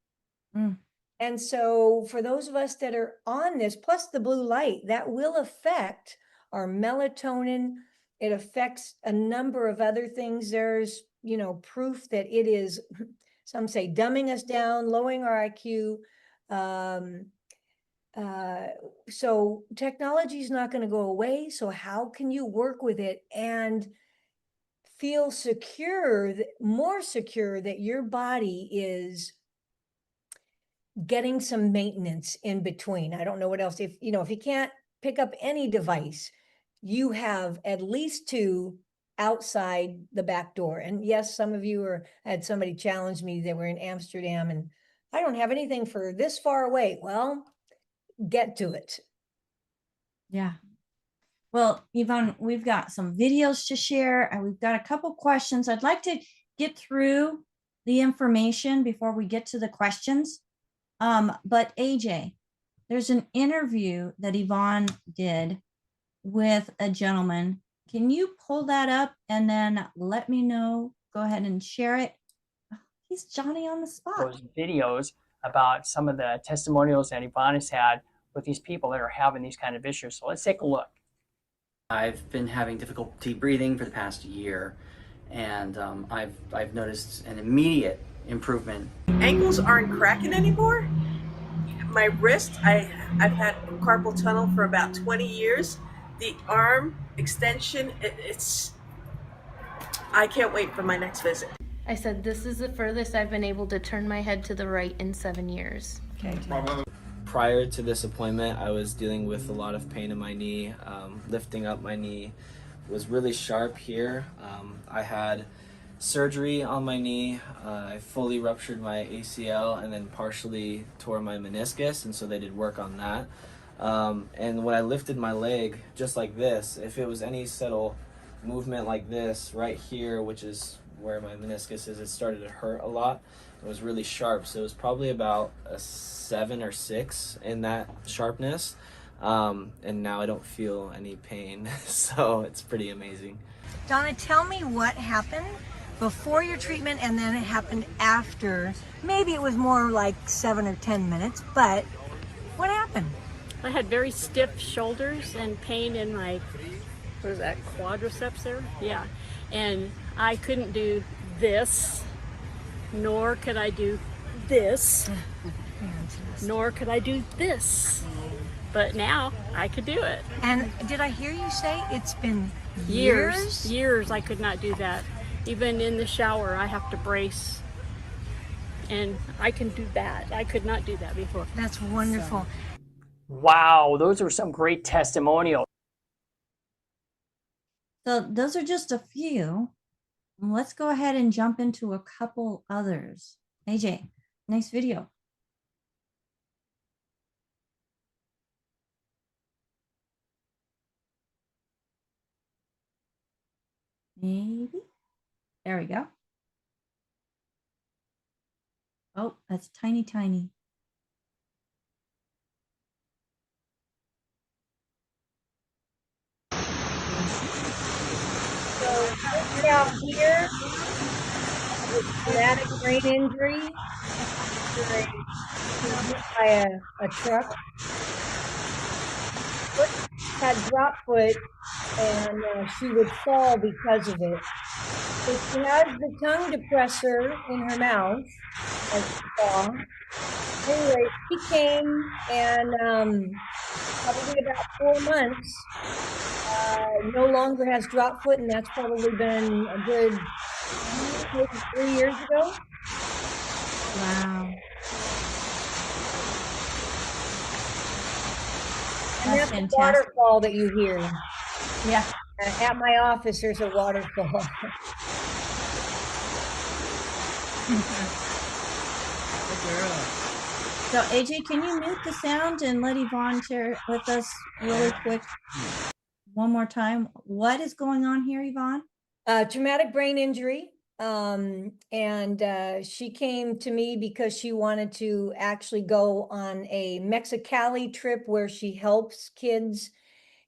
Mm. And so for those of us that are on this, plus the blue light, that will affect our melatonin. It affects a number of other things. There's, you know, proof that it is, some say, dumbing us down, lowering our IQ. So technology is not going to go away. So how can you work with it and feel secure, more secure that your body is getting some maintenance in between? I don't know what else. If you can't pick up any device, you have at least two outside the back door. And yes, some of you had somebody challenge me. They were in Amsterdam and I don't have anything for this far away. Well, get to it. Yeah. Well, Yvonne, we've got some videos to share and we've got a couple questions. I'd like to get through the information before we get to the questions. But AJ, there's an interview that Yvonne did with a gentleman. Can you pull that up and then let me know? Go ahead and share it. He's Johnny on the spot. Those videos about some of the testimonials that Yvonne has had with these people that are having these kind of issues. So let's take a look. I've been having difficulty breathing for the past year, and I've noticed an immediate improvement. Ankles aren't cracking anymore. My wrist, I've had carpal tunnel for about 20 years. The arm extension, I can't wait for my next visit. I said, this is the furthest I've been able to turn my head to the right in 7 years. Okay. Prior to this appointment, I was dealing with a lot of pain in my knee. Lifting up my knee was really sharp here. I had surgery on my knee. I fully ruptured my ACL and then partially tore my meniscus, and so they did work on that. And when I lifted my leg just like this, if it was any subtle movement like this right here, which is where my meniscus is, it started to hurt a lot. It was really sharp, so it was probably about a 7 or 6 in that sharpness. And now I don't feel any pain, so it's pretty amazing. Donna, tell me what happened before your treatment and then it happened after. Maybe it was more like 7 or 10 minutes, but what happened? I had very stiff shoulders and pain in my, what is that, quadriceps there? Yeah. And I couldn't do this, nor could I do this, nor could I do this. But now I could do it. And did I hear you say it's been Years I could not do that. Even in the shower, I have to brace. And I can do that. I could not do that before. That's wonderful. Wow, those are some great testimonials. So those are just a few. Let's go ahead and jump into a couple others. AJ, nice video. Maybe. There we go. Oh, that's tiny, tiny. So out here with traumatic brain injury by a truck. Foot had drop foot and she would fall because of it. So she has the tongue depressor in her mouth, as you saw. Anyway, she came and probably about 4 months. No longer has drop foot, and that's probably been a good maybe 3 years ago. Wow. And that's fantastic. a waterfall that you hear. Yeah. At my office, there's a waterfall. So AJ, can you mute the sound and let Yvonne share it with us really quick? One more time. What is going on here, Yvonne? Traumatic brain injury. and she came to me because she wanted to actually go on a Mexicali trip where she helps kids.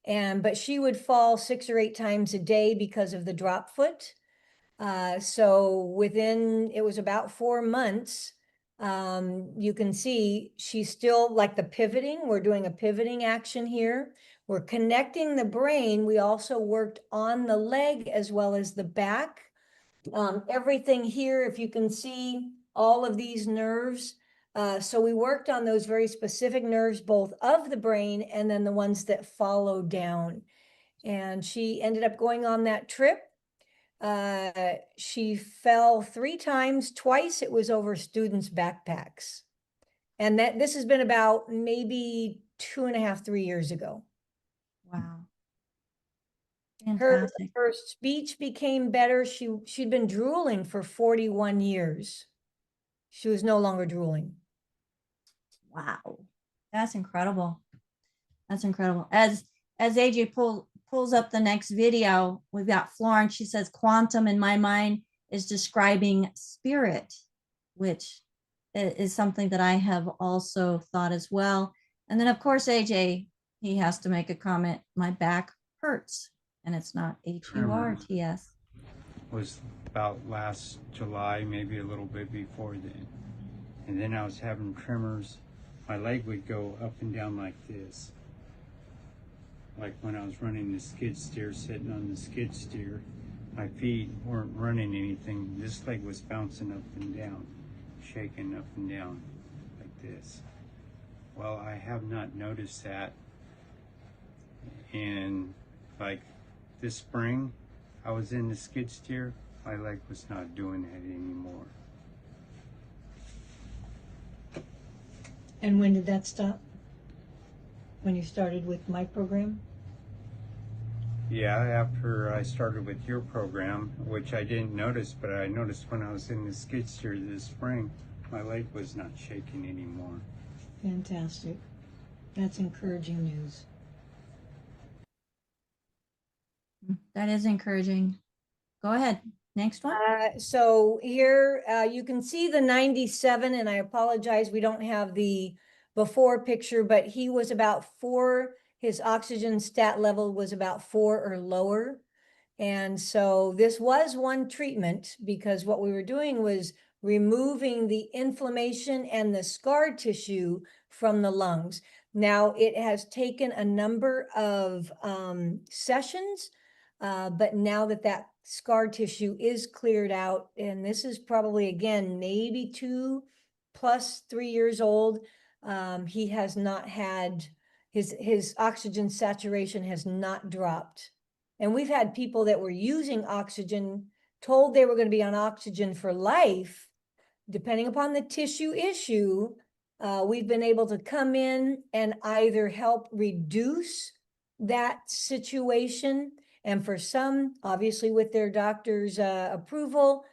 But she would fall 6 or 8 times a day because of the drop foot. So it was about 4 months. You can see she's still like the pivoting. We're doing a pivoting action here. We're connecting the brain. We also worked on the leg as well as the back. Everything here, if you can see all of these nerves. So we worked on those very specific nerves, both of the brain and then the ones that follow down. And she ended up going on that trip. She fell 3 times, twice it was over students' backpacks. And this has been about maybe 2.5, 3 years ago. Wow. Her Fantastic. speech became better. She'd been drooling for 41 years. She was no longer drooling. Wow. That's incredible. That's incredible. As AJ pulls up the next video, we've got Florence. She says quantum in my mind is describing spirit, which is something that I have also thought as well. And then of course, AJ, he has to make a comment. My back hurts, and it's not HURTS. Was about last July, maybe a little bit before then. And then I was having tremors. My leg would go up and down like this. Like when I was running the skid steer, sitting on the skid steer, my feet weren't running anything. This leg was bouncing up and down, shaking up and down like this. Well, I have not noticed that. And like this spring, I was in the skid steer, my leg was not doing that anymore. And when did that stop? When you started with my program? Yeah, after I started with your program, which I didn't notice, but I noticed when I was in the skid steer this spring, my leg was not shaking anymore. Fantastic. That's encouraging news. That is encouraging. Go ahead. Next one. So here you can see the 97, and I apologize, we don't have the before picture, but he was about 4, his oxygen stat level was about 4 or lower. And so this was one treatment, because what we were doing was removing the inflammation and the scar tissue from the lungs. Now it has taken a number of sessions, but now that scar tissue is cleared out, and this is probably, again, maybe 2 plus 3 years old, he has not had, his oxygen saturation has not dropped. And we've had people that were using oxygen, told they were going to be on oxygen for life, depending upon the tissue issue. We've been able to come in and either help reduce that situation, and for some, obviously with their doctor's approval,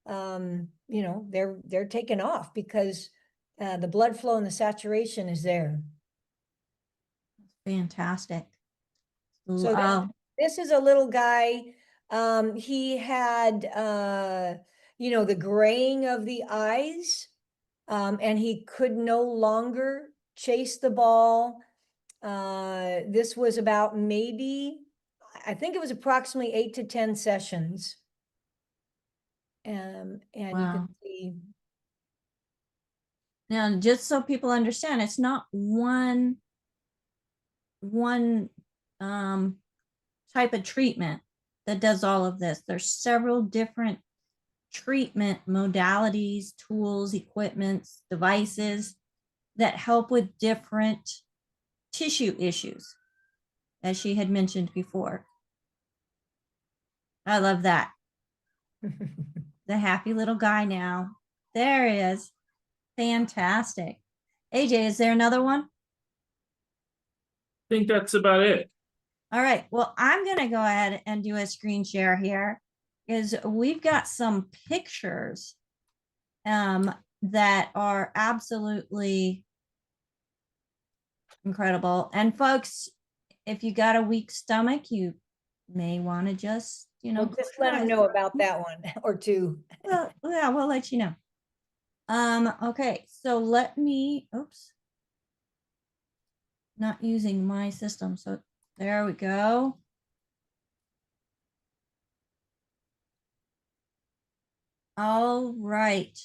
you know, they're taken off because the blood flow and the saturation is there. Fantastic. So Wow. this is a little guy. He had, you know, the graying of the eyes, and he could no longer chase the ball. This was about maybe, I think it was approximately 8 to 10 sessions. And you Wow. can see. Now, just so people understand, it's not one type of treatment that does all of this. There's several different treatment modalities, tools, equipments, devices that help with different tissue issues, as she had mentioned before. I love that. The happy little guy now. There he is. Fantastic. AJ, is there another one? I think that's about it. All right. Well, I'm going to go ahead and do a screen share here. We've got some pictures that are absolutely incredible. And folks, if you got a weak stomach, you may want to just, Well, just let them know about that one or two. Well, yeah, we'll let you know. Okay, so let me, oops. Not using my system, so there we go. All right.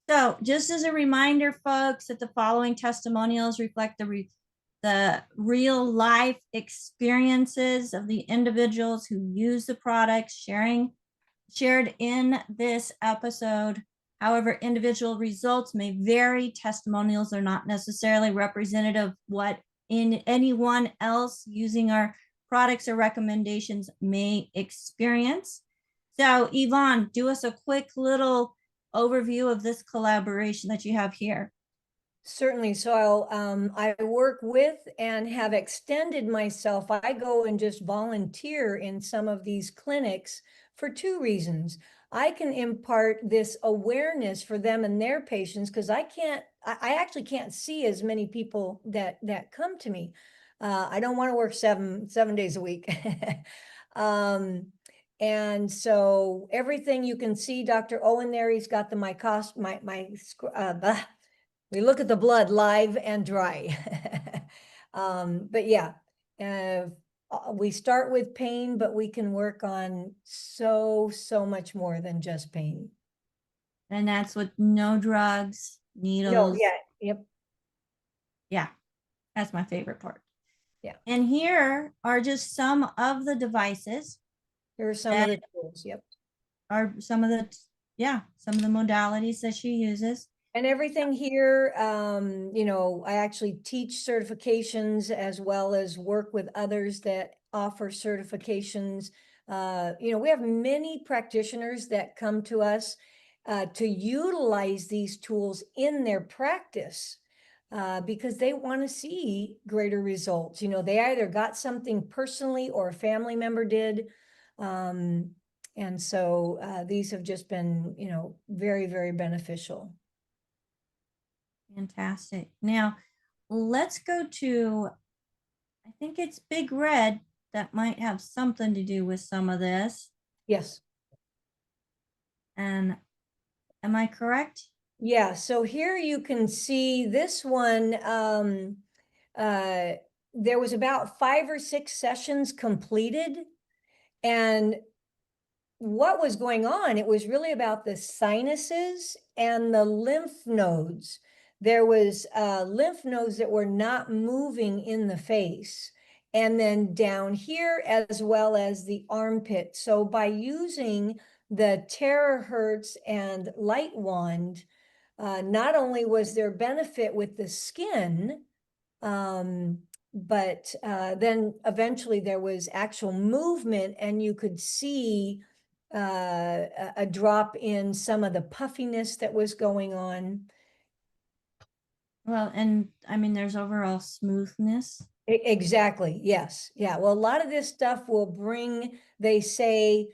So just as a reminder, folks, that the following testimonials reflect the real life experiences of the individuals who use the products shared in this episode. However, individual results may vary. Testimonials are not necessarily representative of what anyone else using our products or recommendations may experience. So Yvonne, do us a quick little overview of this collaboration that you have here. Certainly. So I work with and have extended myself. I go and just volunteer in some of these clinics for two reasons. I can impart this awareness for them and their patients because I actually can't see as many people that come to me. I don't want to work seven days a week. And so everything you can see, Dr. Owen there, he's got we look at the blood live and dry. But yeah, we start with pain, but we can work on so much more than just pain. And that's with no drugs, needles. No, yeah, yep. Yeah, that's my favorite part. Yeah. And here are just some of the devices. Here are some of the tools, yep. Are some of the modalities that she uses. And everything here, you know, I actually teach certifications as well as work with others that offer certifications. You know, we have many practitioners that come to us to utilize these tools in their practice because they want to see greater results. You know, they either got something personally or a family member did. And so these have just been, you know, very, very beneficial. Fantastic. Now, let's go to, I think it's Big Red that might have something to do with some of this. Yes. And am I correct? Yeah, so here you can see this one, there was about 5 or 6 sessions completed. And what was going on, it was really about the sinuses and the lymph nodes. There was lymph nodes that were not moving in the face. And then down here, as well as the armpit. So by using the terahertz and light wand, not only was there benefit with the skin, but then eventually there was actual movement and you could see a drop in some of the puffiness that was going on. Well, and I mean, there's overall smoothness. Exactly. Yes. Yeah. Well, a lot of this stuff will bring, they say,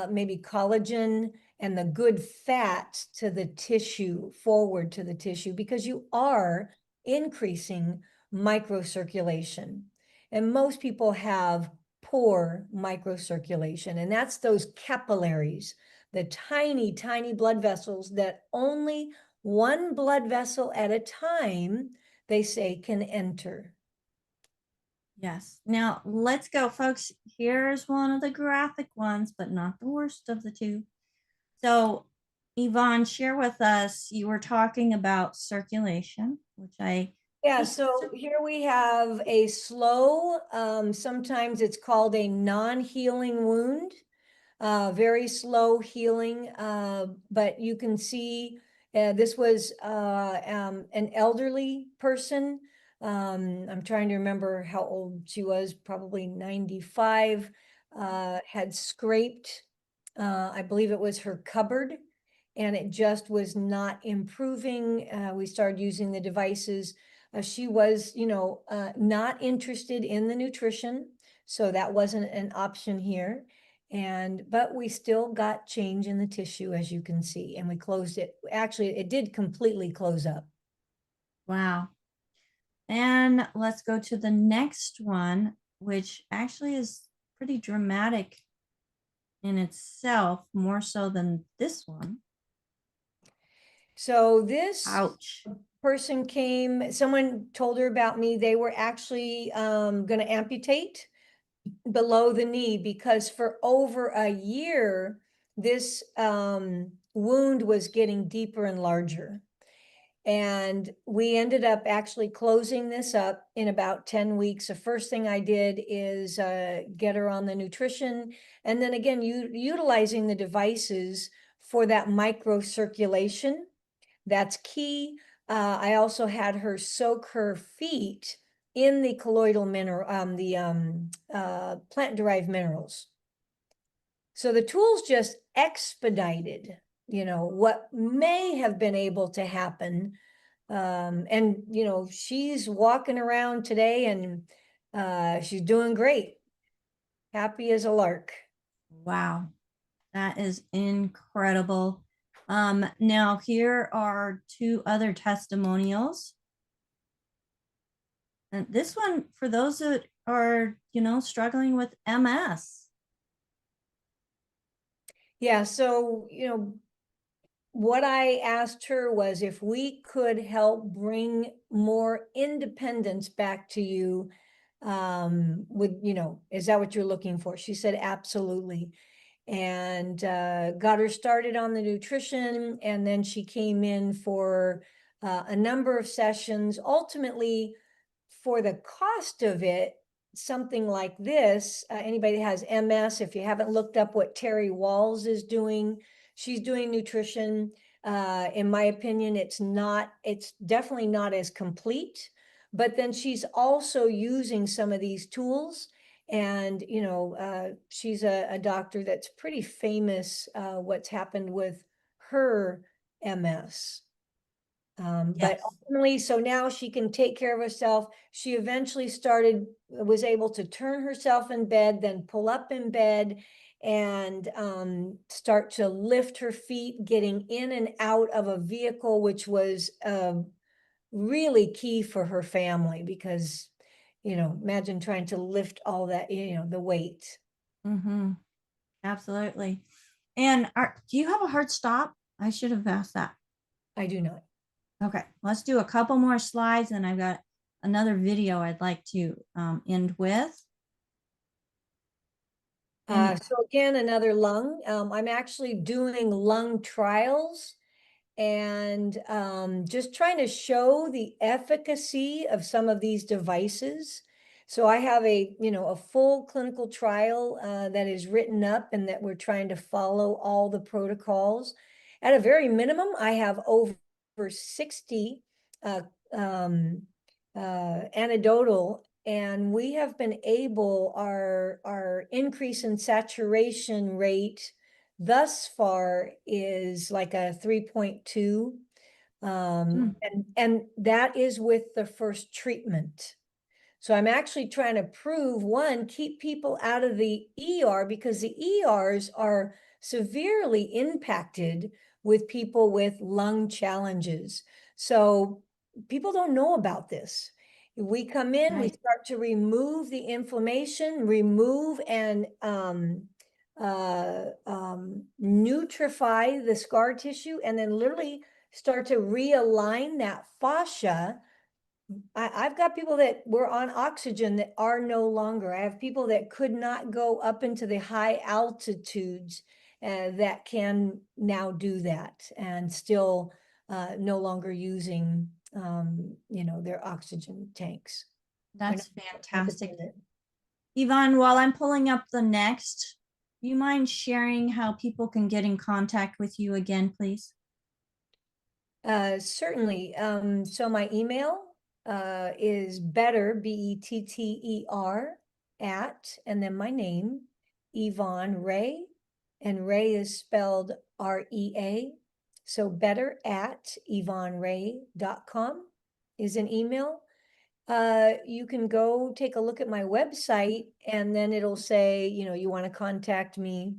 maybe collagen and the good fat to the tissue, forward to the tissue, because you are increasing microcirculation. And most people have poor microcirculation, and that's those capillaries, the tiny, tiny blood vessels that only one blood vessel at a time, they say, can enter. Yes. Now let's go, folks. Here's one of the graphic ones, but not the worst of the two. So Yvonne, share with us, you were talking about circulation, which yeah, so here we have a slow, sometimes it's called a non-healing wound, very slow healing, but you can see this was an elderly person. I'm trying to remember how old she was, probably 95, had scraped, I believe it was her cupboard, and it just was not improving. We started using the devices. She was, you know, not interested in the nutrition, so that wasn't an option here. But we still got change in the tissue, as you can see, and we closed it. Actually, it did completely close up. Wow. And let's go to the next one, which actually is pretty dramatic in itself, more so than this one. So this Ouch. person came, someone told her about me. They were actually going to amputate below the knee because for over a year, this wound was getting deeper and larger. And we ended up actually closing this up in about 10 weeks. The first thing I did is get her on the nutrition. And then again, utilizing the devices for that microcirculation. That's key. I also had her soak her feet in the colloidal mineral, plant-derived minerals. So the tools just expedited, what may have been able to happen. And, she's walking around today and she's doing great. Happy as a lark. Wow. That is incredible. Now here are two other testimonials. And this one for those that are, struggling with MS. Yeah, so, what I asked her was if we could help bring more independence back to you, is that what you're looking for? She said, absolutely. And got her started on the nutrition. And then she came in for a number of sessions. Ultimately, for the cost of it, something like this, anybody that has MS, if you haven't looked up what Terry Walls is doing, she's doing nutrition. In my opinion, it's definitely not as complete, but then she's also using some of these tools. And, she's a doctor that's pretty famous, what's happened with her MS. But Yes. ultimately, so now she can take care of herself. She eventually was able to turn herself in bed, then pull up in bed and start to lift her feet, getting in and out of a vehicle, which was really key for her family because, imagine trying to lift all that, the weight. Mm-hmm. Absolutely. And do you have a hard stop? I should have asked that. I do not. Okay, let's do a couple more slides and I've got another video I'd like to end with. So again, another lung. I'm actually doing lung trials and just trying to show the efficacy of some of these devices. So I have a full clinical trial that is written up and that we're trying to follow all the protocols. At a very minimum, I have over 60 anecdotal, and we have been able, our increase in saturation rate thus far is like a 3.2. And that is with the first treatment. So I'm actually trying to prove, one, keep people out of the ER because the ERs are severely impacted with people with lung challenges. So people don't know about this. We come in, we start to remove the inflammation, remove and nutrify the scar tissue, and then literally start to realign that fascia. I've got people that were on oxygen that are no longer. I have people that could not go up into the high altitudes that can now do that and still no longer using, their oxygen tanks. That's fantastic. Yvonne, while I'm pulling up the next, do you mind sharing how people can get in contact with you again, please? Certainly. So my email is better, better, and then my name, Yvonne Rea, and Rea is spelled REA. So better@yvonnerea.com is an email. You can go take a look at my website and then it'll say, you want to contact me.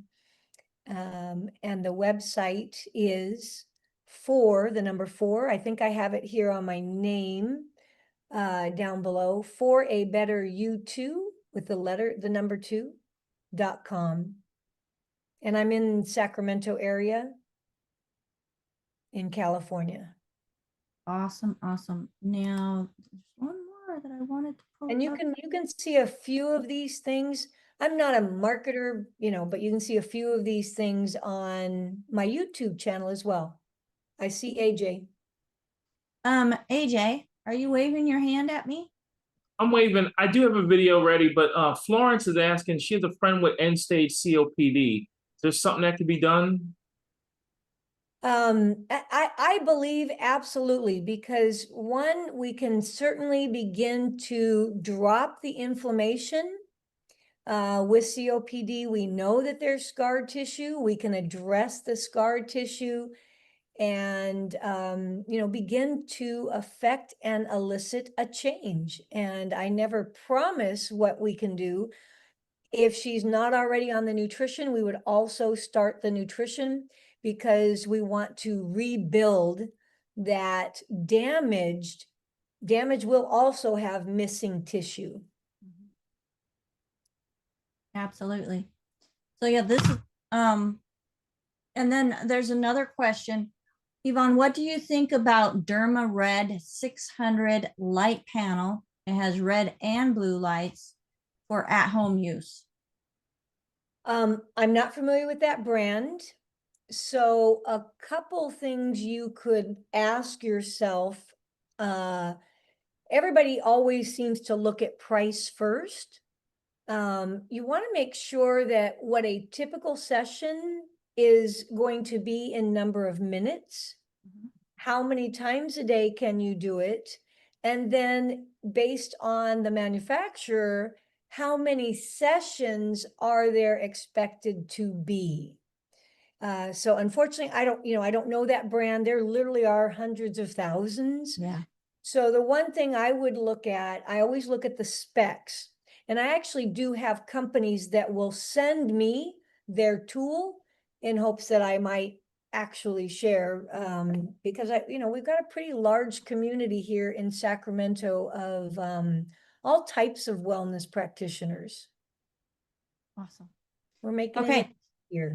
And the website is the number 4. I think I have it here on my name down below, for a better you 2 with the number 2. And I'm in Sacramento area in California. Awesome, awesome. Now, there's one more that I wanted to pull And you up. can see a few of these things. I'm not a marketer, you know, but you can see a few of these things on my YouTube channel as well. I see AJ. AJ, are you waving your hand at me? I'm waving. I do have a video ready, but Florence is asking, she has a friend with end-stage COPD. Is there something that could be done? I believe absolutely, because one, we can certainly begin to drop the inflammation. With COPD, we know that there's scar tissue. We can address the scar tissue and, you know, begin to affect and elicit a change. And I never promise what we can do. If she's not already on the nutrition, we would also start the nutrition, because we want to rebuild that damage will also have missing tissue. Absolutely. So yeah, this is, and then there's another question. Yvonne, what do you think about Derma Red 600 light panel? It has red and blue lights for at-home use. I'm not familiar with that brand. So a couple things you could ask yourself. Everybody always seems to look at price first. You want to make sure that what a typical session is going to be in number of minutes. How many times a day can you do it? And then based on the manufacturer, how many sessions are there expected to be? So unfortunately, I don't know that brand. There literally are hundreds of thousands. Yeah. So the one thing I would look at, I always look at the specs. And I actually do have companies that will send me their tool in hopes that I might actually share, because we've got a pretty large community here in Sacramento of all types of wellness practitioners. Awesome. We're making Okay. it here.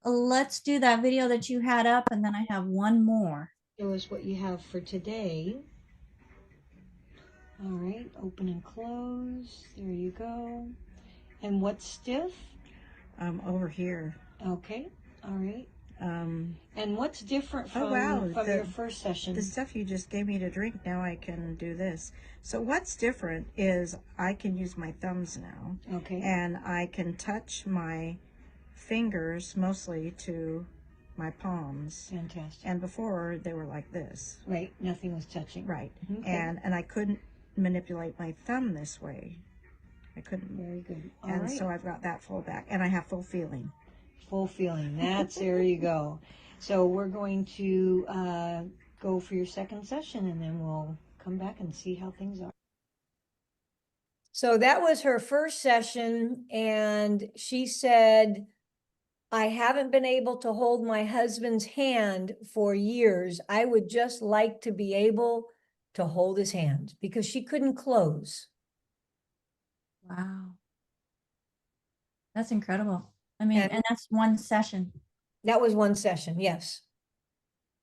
Let's do that video that you had up, and then I have one more. Show us what you have for today. All right, open and close. There you go. And what's stiff? Over here. Okay, all right. And what's different Oh, wow, from your first session? The stuff you just gave me to drink, now I can do this. So what's different is I can use my thumbs now. Okay. And I can touch my fingers mostly to my palms. Fantastic. And before they were like this. Right, nothing was touching. Right. Okay. And I couldn't manipulate my thumb this way. I couldn't. Very good. All and right. so I've got that full back, and I have full feeling. Full feeling. That's there you go. So we're going to go for your second session, and then we'll come back and see how things are. So that was her first session, and she said, I haven't been able to hold my husband's hand for years. I would just like to be able to hold his hand, because she couldn't close. Wow. That's incredible. I mean, And- and that's one session. That was one session, yes.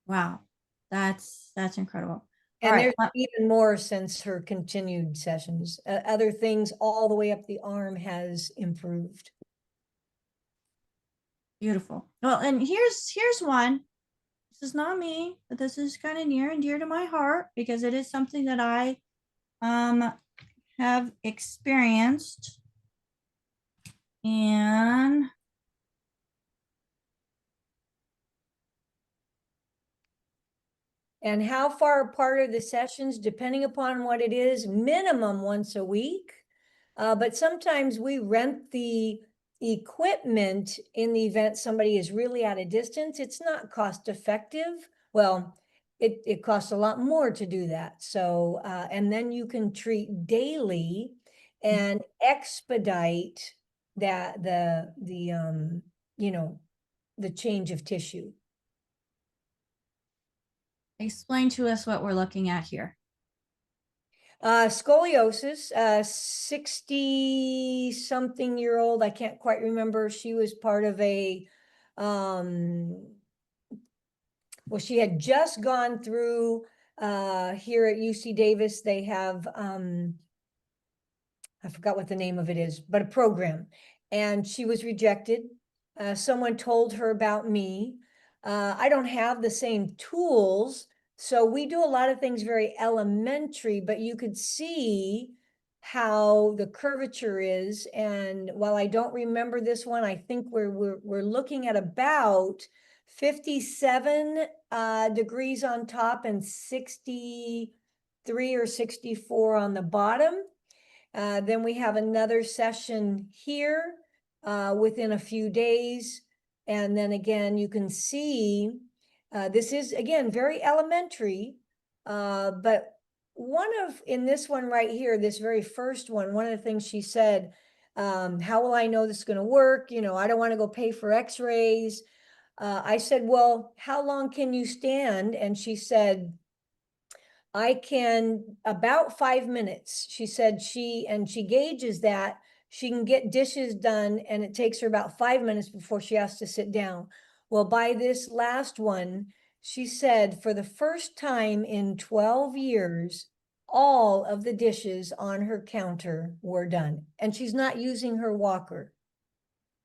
Wow. That's incredible. And All right. there's even more since her continued sessions. Other things all the way up the arm has improved. Beautiful. Well, and here's one. This is not me, but this is kind of near and dear to my heart, because it is something that I have experienced. And how far apart are the sessions, depending upon what it is, minimum once a week. But sometimes we rent the equipment in the event somebody is really at a distance. It's not cost effective. Well, it costs a lot more to do that. So, and then you can treat daily and expedite that the change of tissue. explain to us what we're looking at here. Scoliosis, 60-something-year-old, I can't quite remember. She was part of a, well, she had just gone through, here at UC Davis, they have, I forgot what the name of it is, but a program. And she was rejected. Someone told her about me. I don't have the same tools. So we do a lot of things very elementary, but you could see how the curvature is. And while I don't remember this one, I think we're looking at about 57 degrees on top and 63 or 64 on the bottom. Then we have another session here within a few days. And then again, you can see this is, again, very elementary. But in this one right here, this very first one of the things she said, how will I know this is going to work? You know, I don't want to go pay for x-rays. I said, well, how long can you stand? And she said, I can about 5 minutes. She said she gauges that she can get dishes done and it takes her about 5 minutes before she has to sit down. Well, by this last one, she said for the first time in 12 years, all of the dishes on her counter were done and she's not using her walker.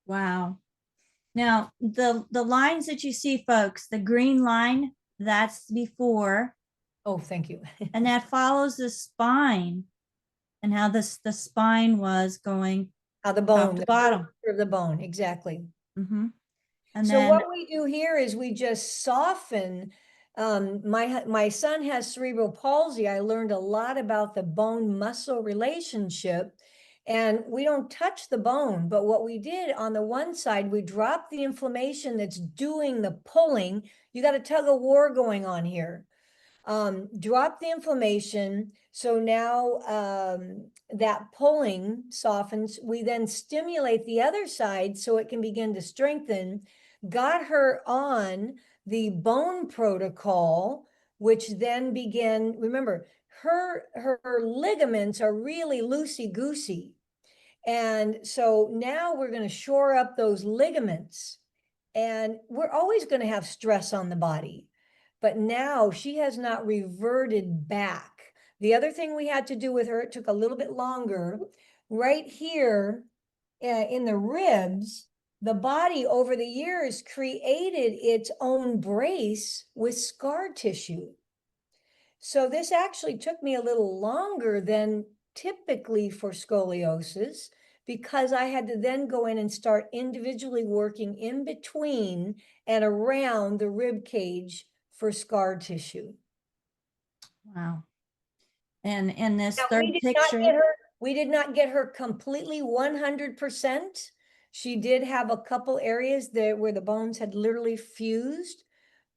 Wow. Now, the lines that you see, folks, the green line, that's before. Oh, thank you. And that follows the spine and how the spine was going. How the top bone, to the bottom. curvature of the bone, exactly. Mm-hmm. And So then what we do here is we just soften. My son has cerebral palsy. I learned a lot about the bone muscle relationship, and we don't touch the bone. But what we did on the one side, we dropped the inflammation that's doing the pulling. You got a tug of war going on here. Drop the inflammation. So now that pulling softens. We then stimulate the other side so it can begin to strengthen. Got her on the bone protocol, which then began, remember, her ligaments are really loosey-goosey. And so now we're going to shore up those ligaments. And we're always going to have stress on the body. But now she has not reverted back. The other thing we had to do with her, it took a little bit longer. Right here in the ribs, the body over the years created its own brace with scar tissue. So this actually took me a little longer than typically for scoliosis, because I had to then go in and start individually working in between and around the rib cage for scar tissue. wow. And in this Now, third picture, we did not get her completely 100%. She did have a couple areas there where the bones had literally fused,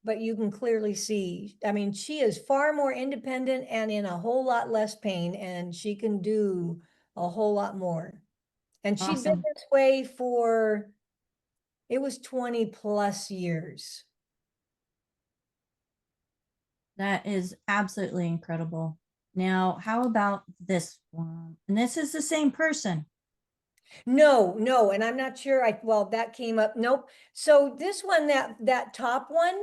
but you can clearly see, I mean, she is far more independent and in a whole lot less pain, and she can do a whole lot more. And she'd been Awesome. this way for, it was 20 plus years. That is absolutely incredible. Now, how about this one? And this is the same person. No, and I'm not sure, well, that came up, nope. So this one, that top one,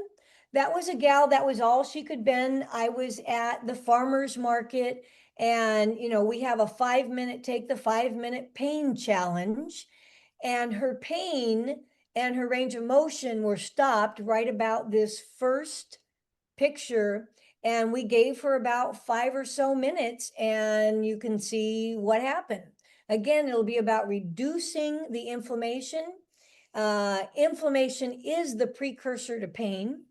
that was a gal, that was all she could bend. I was at the farmer's market, and we have a 5-minute, take the 5-minute pain challenge, and her pain and her range of motion were stopped right about this first picture. And we gave her about 5 or so minutes, and you can see what happened. Again, it'll be about reducing the inflammation. Inflammation is the precursor to pain.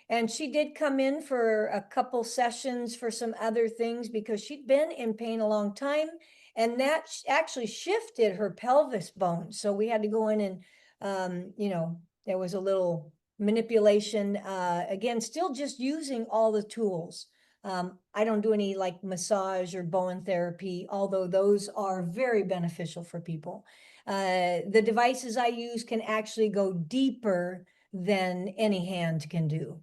And she did come in for a couple sessions for some other things because she'd been in pain a long time. And that actually shifted her pelvis bone. So we had to go in and, there was a little manipulation. Again, still just using all the tools. I don't do any like massage or bone therapy, although those are very beneficial for people. The devices I use can actually go deeper than any hand can do.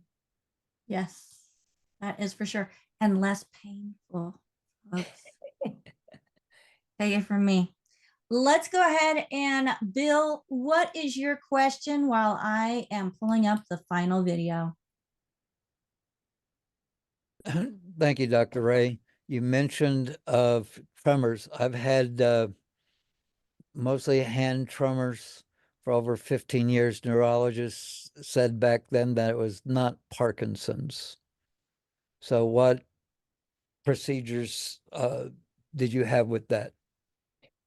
Yes, that is for sure. And less painful. Folks. Take it from me. Let's go ahead and Bill, what is your question while I am pulling up the final video? Thank you, Dr. Rea. You mentioned of tremors. I've had mostly hand tremors for over 15 years. Neurologists said back then that it was not Parkinson's. So what procedures did you have with that?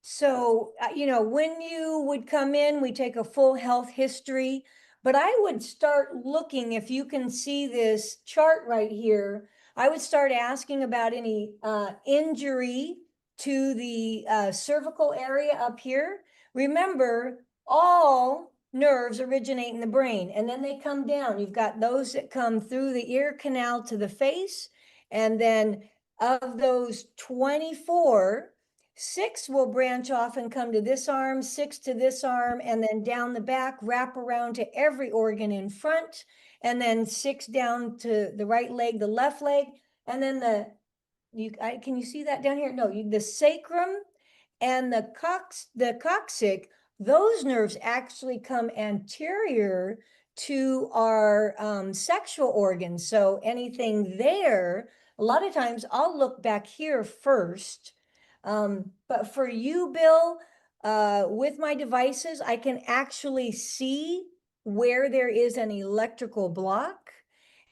So, you know, when you would come in, we take a full health history, but I would start looking, if you can see this chart right here, I would start asking about any injury to the cervical area up here. Remember, all nerves originate in the brain and then they come down. You've got those that come through the ear canal to the face. And then of those 24, 6 will branch off and come to this arm, 6 to this arm, and then down the back, wrap around to every organ in front, and then 6 down to the right leg, the left leg, and then can you see that down here? No, the sacrum and the coccyx, those nerves actually come anterior to our sexual organs. So anything there, a lot of times I'll look back here first. But for you, Bill, with my devices, I can actually see where there is an electrical block.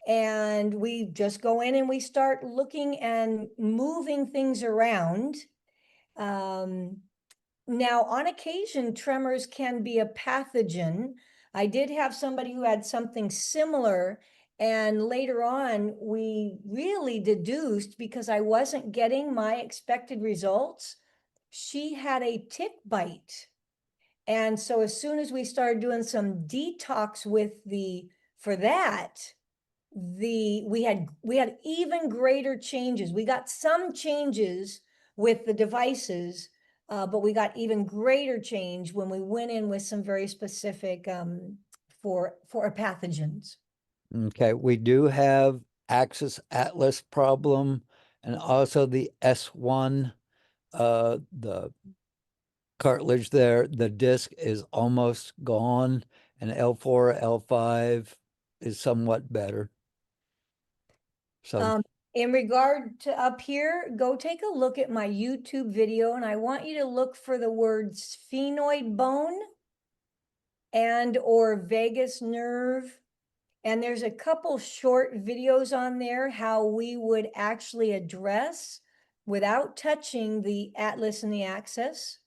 And we just go in and we start looking and moving things around. Now, on occasion, tremors can be a pathogen. I did have somebody who had something similar, and later on, we really deduced, because I wasn't getting my expected results, she had a tick bite. And so as soon as we started doing some detox for that, we had even greater changes. We got some changes with the devices, but we got even greater change when we went in with some very specific for pathogens. Okay, we do have Axis Atlas problem and also the S1, the cartilage there, the disc is almost gone, and L4, L5 is somewhat better. So in regard to up here, go take a look at my YouTube video, and I want you to look for the word sphenoid bone and or vagus nerve. And there's a couple short videos on there how we would actually address without touching the atlas and the axis.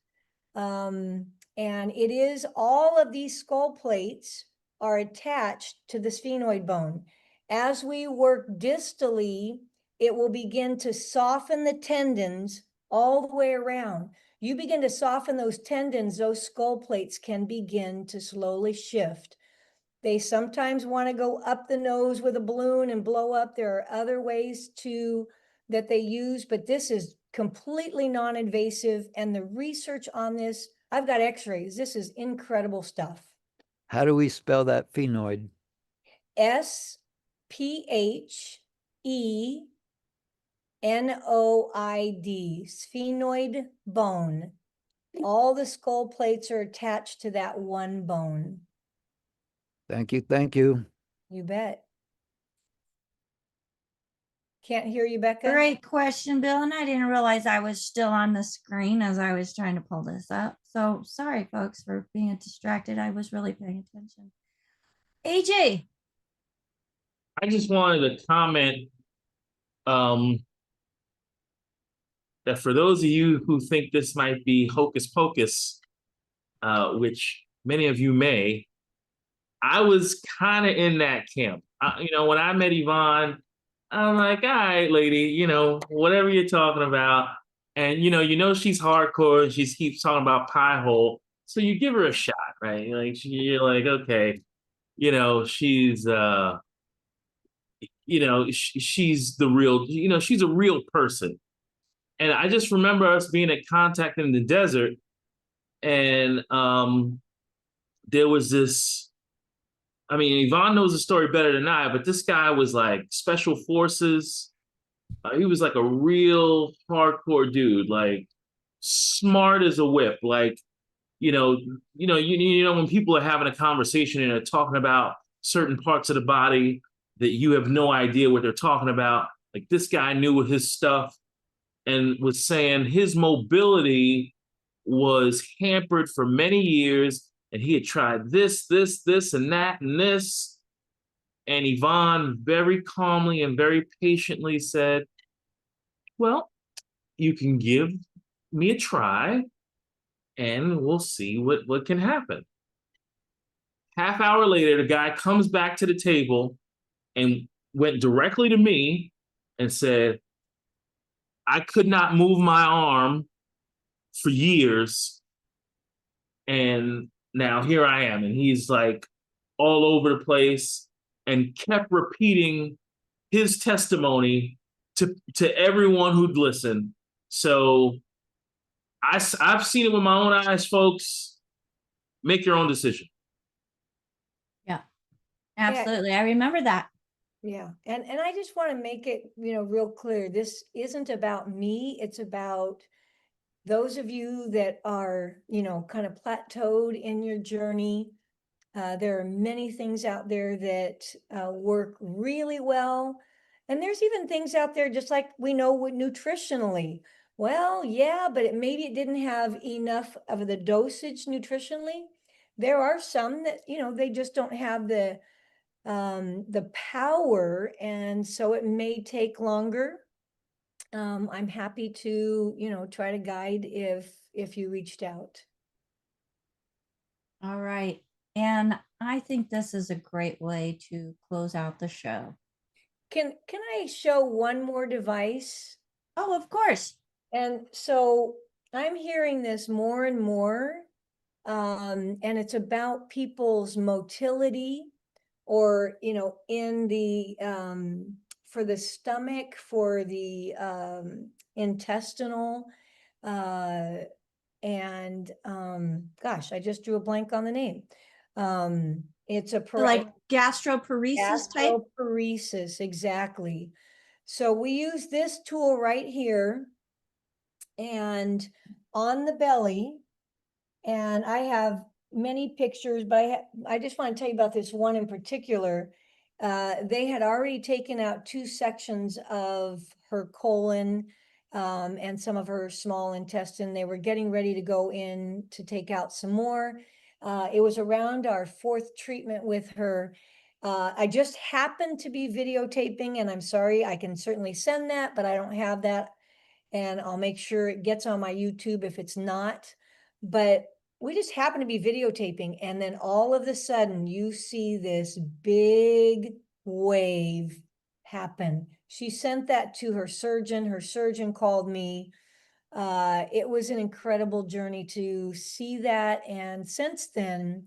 And it is all of these skull plates are attached to the sphenoid bone. As we work distally, it will begin to soften the tendons all the way around. You begin to soften those tendons, those skull plates can begin to slowly shift. They sometimes want to go up the nose with a balloon and blow up. There are other ways that they use, but this is completely non-invasive. And the research on this, I've got x-rays. This is incredible stuff. how do we spell that phenoid? SPHENOID, sphenoid bone. All the skull plates are attached to that one bone. Thank you, thank you. You bet. Can't hear you, Becca. Great question, Bill. And I didn't realize I was still on the screen as I was trying to pull this up. So sorry, folks, for being distracted. I was really paying attention. AJ. I just wanted to comment that for those of you who think this might be hocus pocus, which many of you may, I was kind of in that camp. When I met Yvonne, I'm like, all right, lady, whatever you're talking about. And, she's hardcore and she keeps talking about pie hole. So you give her a shot, right? Like, you're like, okay, she's, she's the real, she's a real person. And I just remember us being at Contact in the desert. And there was this, Yvonne knows the story better than I, but this guy was like special forces. He was like a real hardcore dude, like smart as a whip. Like, when people are having a conversation and they're talking about certain parts of the body that you have no idea what they're talking about. Like, this guy knew his stuff and was saying his mobility was hampered for many years, and he had tried this, and that, and this. And Yvonne very calmly and very patiently said, well, you can give me a try and we'll see what can happen. Half hour later, the guy comes back to the table and went directly to me and said, I could not move my arm for years, and now here I am. And he's like all over the place and kept repeating his testimony to everyone who'd listen. So I've seen it with my own eyes, folks. Make your own decision. Yeah, absolutely. I remember that. Yeah. And I just want to make it, real clear. This isn't about me. It's about those of you that are, kind of plateaued in your journey. There are many things out there that work really well. And there's even things out there, just like we know with nutritionally. Well, yeah, but maybe it didn't have enough of the dosage nutritionally. There are some that, they just don't have the power, and so it may take longer. I'm happy to, try to guide if you reached out. All right. And I think this is a great way to close out the show. Can I show one more device? Oh, of course. And so I'm hearing this more and more, and it's about people's motility, or, in the, for the stomach, for the intestinal, and gosh, I just drew a blank on the name. It's a Like gastroparesis type? Gastroparesis, exactly. So we use this tool right here and on the belly, and I have many pictures, but I just want to tell you about this one in particular. They had already taken out 2 sections of her colon and some of her small intestine. They were getting ready to go in to take out some more. It was around our 4th treatment with her. I just happened to be videotaping, and I'm sorry, I can certainly send that, but I don't have that. And I'll make sure it gets on my YouTube if it's not. But we just happen to be videotaping, and then all of a sudden you see this big wave happen. She sent that to her surgeon. Her surgeon called me. It was an incredible journey to see that. And since then,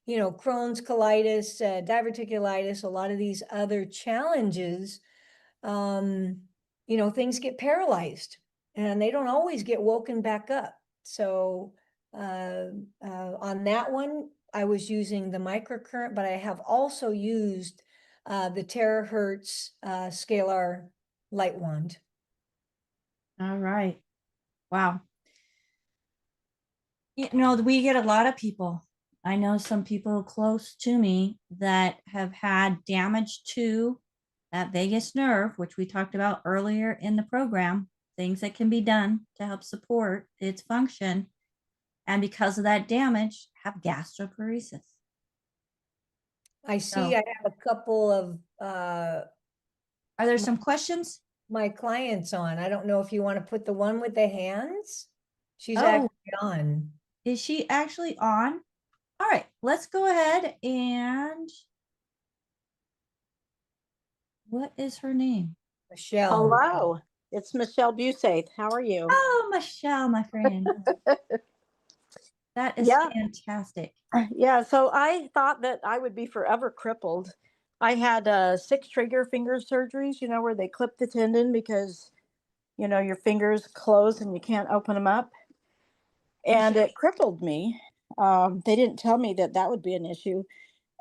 Crohn's, colitis, diverticulitis, a lot of these other challenges, things get paralyzed and they don't always get woken back up. So on that one, I was using the microcurrent, but I have also used the terahertz scalar light wand. All right. Wow. We get a lot of people. I know some people close to me that have had damage to that vagus nerve, which we talked about earlier in the program, things that can be done to help support its function. And because of that damage, have gastroparesis. I see. I have a couple of are there some questions? My clients on. I don't know if you want to put the one with the hands. She's actually on. Is she actually on? All right, let's go ahead and what is her name? Michelle. Hello, it's Michelle Busaith. How are you? Oh, Michelle, my friend. That is fantastic. Yeah, so I thought that I would be forever crippled. I had 6 trigger finger surgeries, where they clip the tendon because, your fingers close and you can't open them up. And it crippled me. They didn't tell me that would be an issue.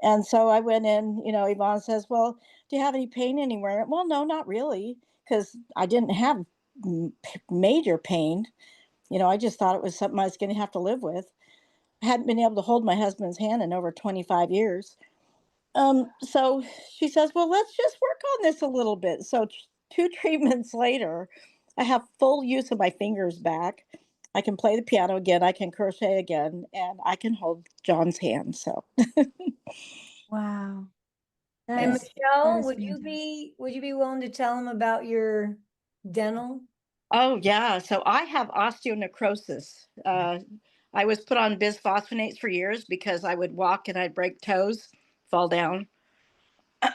And so I went in, Yvonne says, well, do you have any pain anywhere? Well, no, not really, because I didn't have major pain. You know, I just thought it was something I was going to have to live with. I hadn't been able to hold my husband's hand in over 25 years. So she says, well, let's just work on this a little bit. So 2 treatments later, I have full use of my fingers back. I can play the piano again. I can crochet again, and I can hold John's hand. So Wow. And That Michelle, is would you be willing to tell them about your dental? Oh, yeah. So I have osteonecrosis. I was put on bisphosphonates for years because I would walk and I'd break toes, fall down.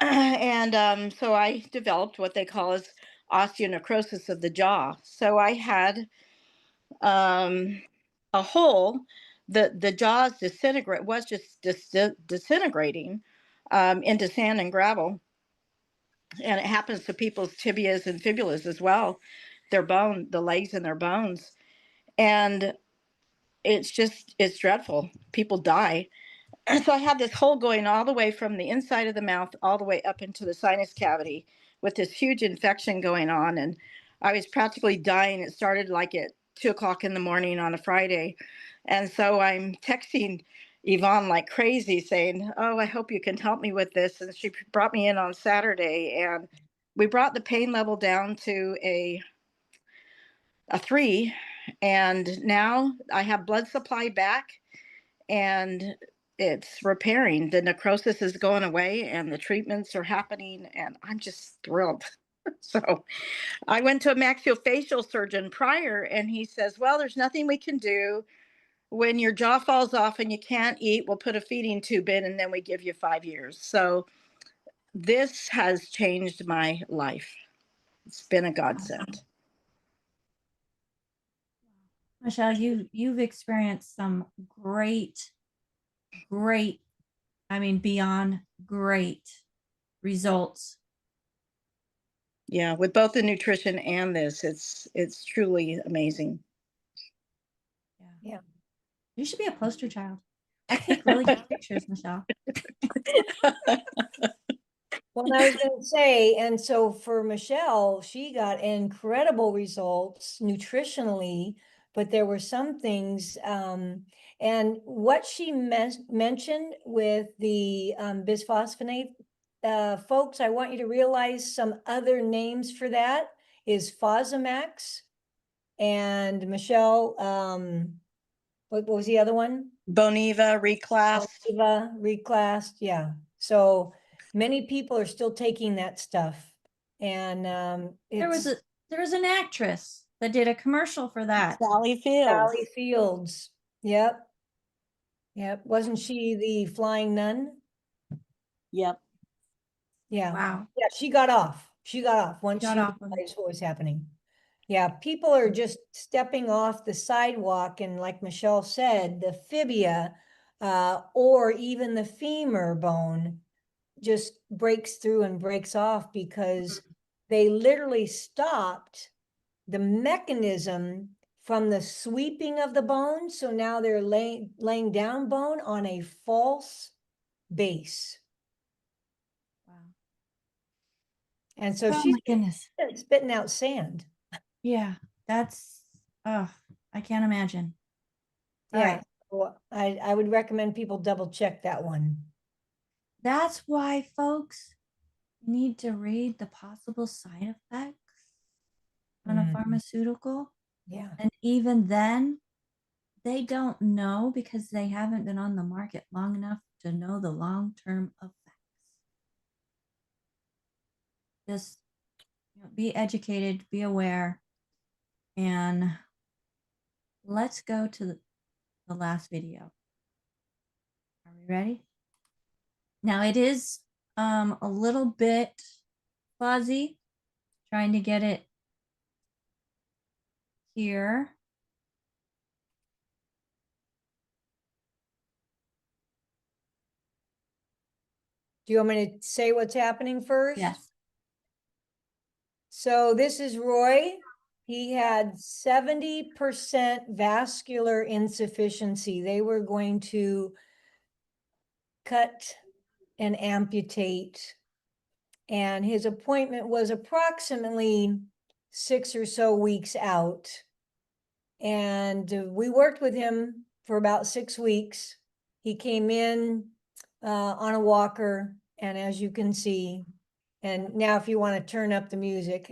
And so I developed what they call as osteonecrosis of the jaw. So I had a hole. The jaws disintegrating into sand and gravel. And it happens to people's tibias and fibulas as well, the legs and their bones. And it's dreadful. People die. And so I had this hole going all the way from the inside of the mouth all the way up into the sinus cavity with this huge infection going on. And I was practically dying. It started like at 2 o'clock in the morning on a Friday. And so I'm texting Yvonne like crazy saying, oh, I hope you can help me with this. And she brought me in on Saturday, and we brought the pain level down to a 3. And now I have blood supply back, and it's repairing. The necrosis is going away and the treatments are happening, and I'm just thrilled. So I went to a maxillofacial surgeon prior, and he says, well, there's nothing we can do. When your jaw falls off and you can't eat, we'll put a feeding tube in, and then we give you 5 years. So this has changed my life. It's been a godsend. Michelle, you've experienced some great, I mean, beyond great results. Yeah, with both the nutrition and this, it's truly amazing. Yeah. You should be a poster child. I take really good pictures, Michelle. Well, I was going to say, and so for Michelle, she got incredible results nutritionally, but there were some things, and what she mentioned with the bisphosphonate, folks, I want you to realize some other names for that is Fosamax, and Michelle, what was the other one? Boniva, reclass. Boniva, reclassed, yeah. So many people are still taking that stuff, and There was an actress that did a commercial for that. Sally Fields. Sally Fields. Yep. Yep. Wasn't she the flying nun? Yep. Yeah. Wow. Yeah, she got off. She got off once she got off of it. realized what was happening. Yeah, people are just stepping off the sidewalk, and like Michelle said, the fibia or even the femur bone just breaks through and breaks off because they literally stopped the mechanism from the sweeping of the bone. So now they're laying down bone on a false base. Wow. And so Oh she's my goodness. spitting out sand. Yeah, that's I can't imagine. All Yeah. right. Well, I would recommend people double check that one. That's why, folks, you need to read the possible side effects on a pharmaceutical. Yeah. And even then, they don't know because they haven't been on the market long enough to know the long-term effects. Just be educated, be aware, and let's go to the last video. Are we ready? Now it is a little bit fuzzy, trying to get it here. Do you want me to say what's happening first? Yes. So this is Roy. He had 70% vascular insufficiency. They were going to cut and amputate. And his appointment was approximately 6 or so weeks out. And we worked with him for about 6 weeks. He came in on a walker, and as you can see, and now if you want to turn up the music.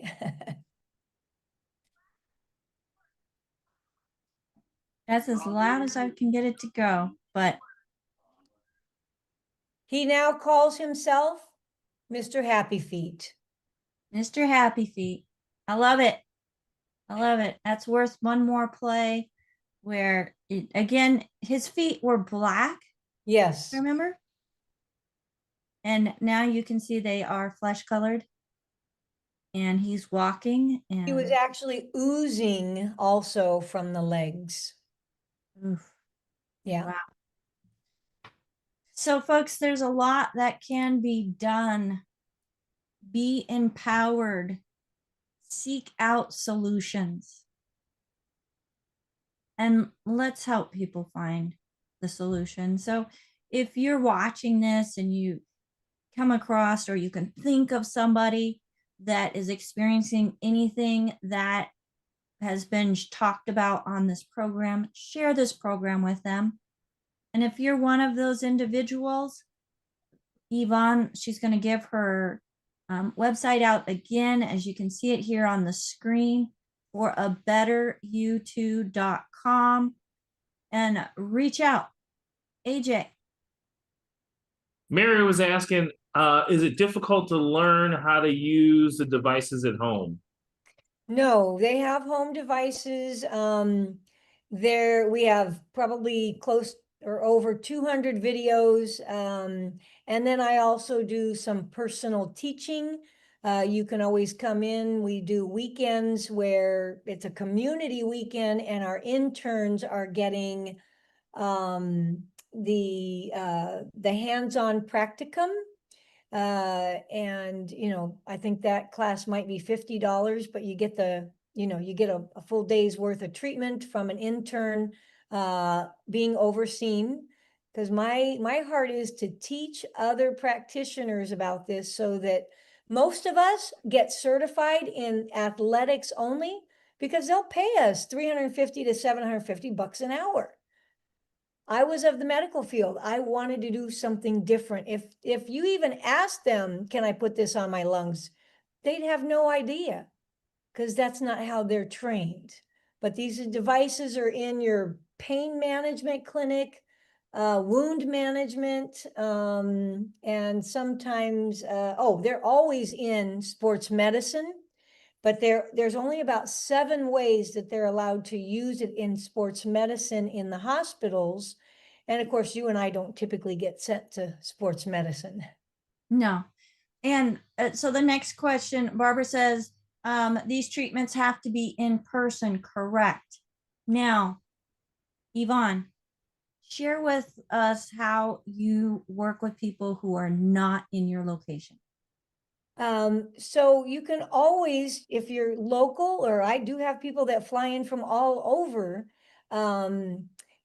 That's as loud as I can get it to go, but He now calls himself Mr. Happy Feet. Mr. Happy Feet. I love it. I love it. That's worth one more play where, again, his feet were black. Yes. Remember? And now you can see they are flesh colored. And he's walking. And He was actually oozing also from the legs. Oof. Yeah. Wow. So, folks, there's a lot that can be done. Be empowered. Seek out solutions. And let's help people find the solution. So, if you're watching this and you come across, or you can think of somebody that is experiencing anything that has been talked about on this program, share this program with them. And if you're one of those individuals, Yvonne, she's going to give her website out again, as you can see it here on the screen, for abetteryou2.com, and reach out. AJ. Mary was asking, is it difficult to learn how to use the devices at home? No, they have home devices. There we have probably close or over 200 videos. And then I also do some personal teaching. You can always come in. We do weekends where it's a community weekend, and our interns are getting the hands-on practicum. And I think that class might be $50, but you get you get a full day's worth of treatment from an intern being overseen. Because my heart is to teach other practitioners about this, so that most of us get certified in athletics only, because they'll pay us $350 to $750 an hour. I was of the medical field. I wanted to do something different. If you even asked them, can I put this on my lungs? They'd have no idea, because that's not how they're trained. But these devices are in your pain management clinic, wound management, and sometimes, they're always in sports medicine. But there's only about 7 ways that they're allowed to use it in sports medicine in the hospitals. And of course, you and I don't typically get sent to sports medicine. No. And so the next question, Barbara says, these treatments have to be in person, correct? Now, Yvonne, share with us how you work with people who are not in your location. So you can always, if you're local, or I do have people that fly in from all over,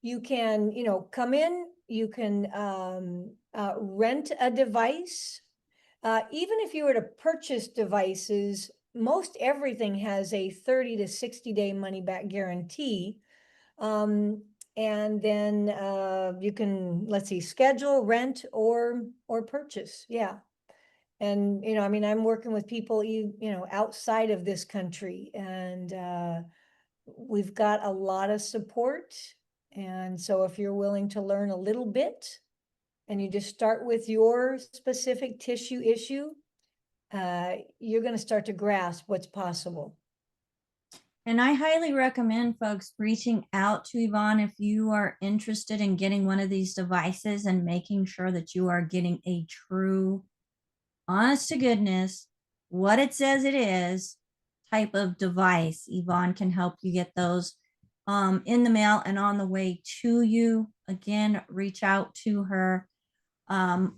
you can, come in, you can rent a device. Even if you were to purchase devices, most everything has a 30 to 60 day money back guarantee. And then you can, let's see, schedule, rent, or purchase. Yeah. And, I'm working with people, outside of this country, and we've got a lot of support. And so if you're willing to learn a little bit, and you just start with your specific tissue issue, you're going to start to grasp what's possible. And I highly recommend folks reaching out to Yvonne if you are interested in getting one of these devices, and making sure that you are getting a true, honest to goodness, what it says it is type of device. Yvonne can help you get those in the mail and on the way to you. Again, reach out to her. I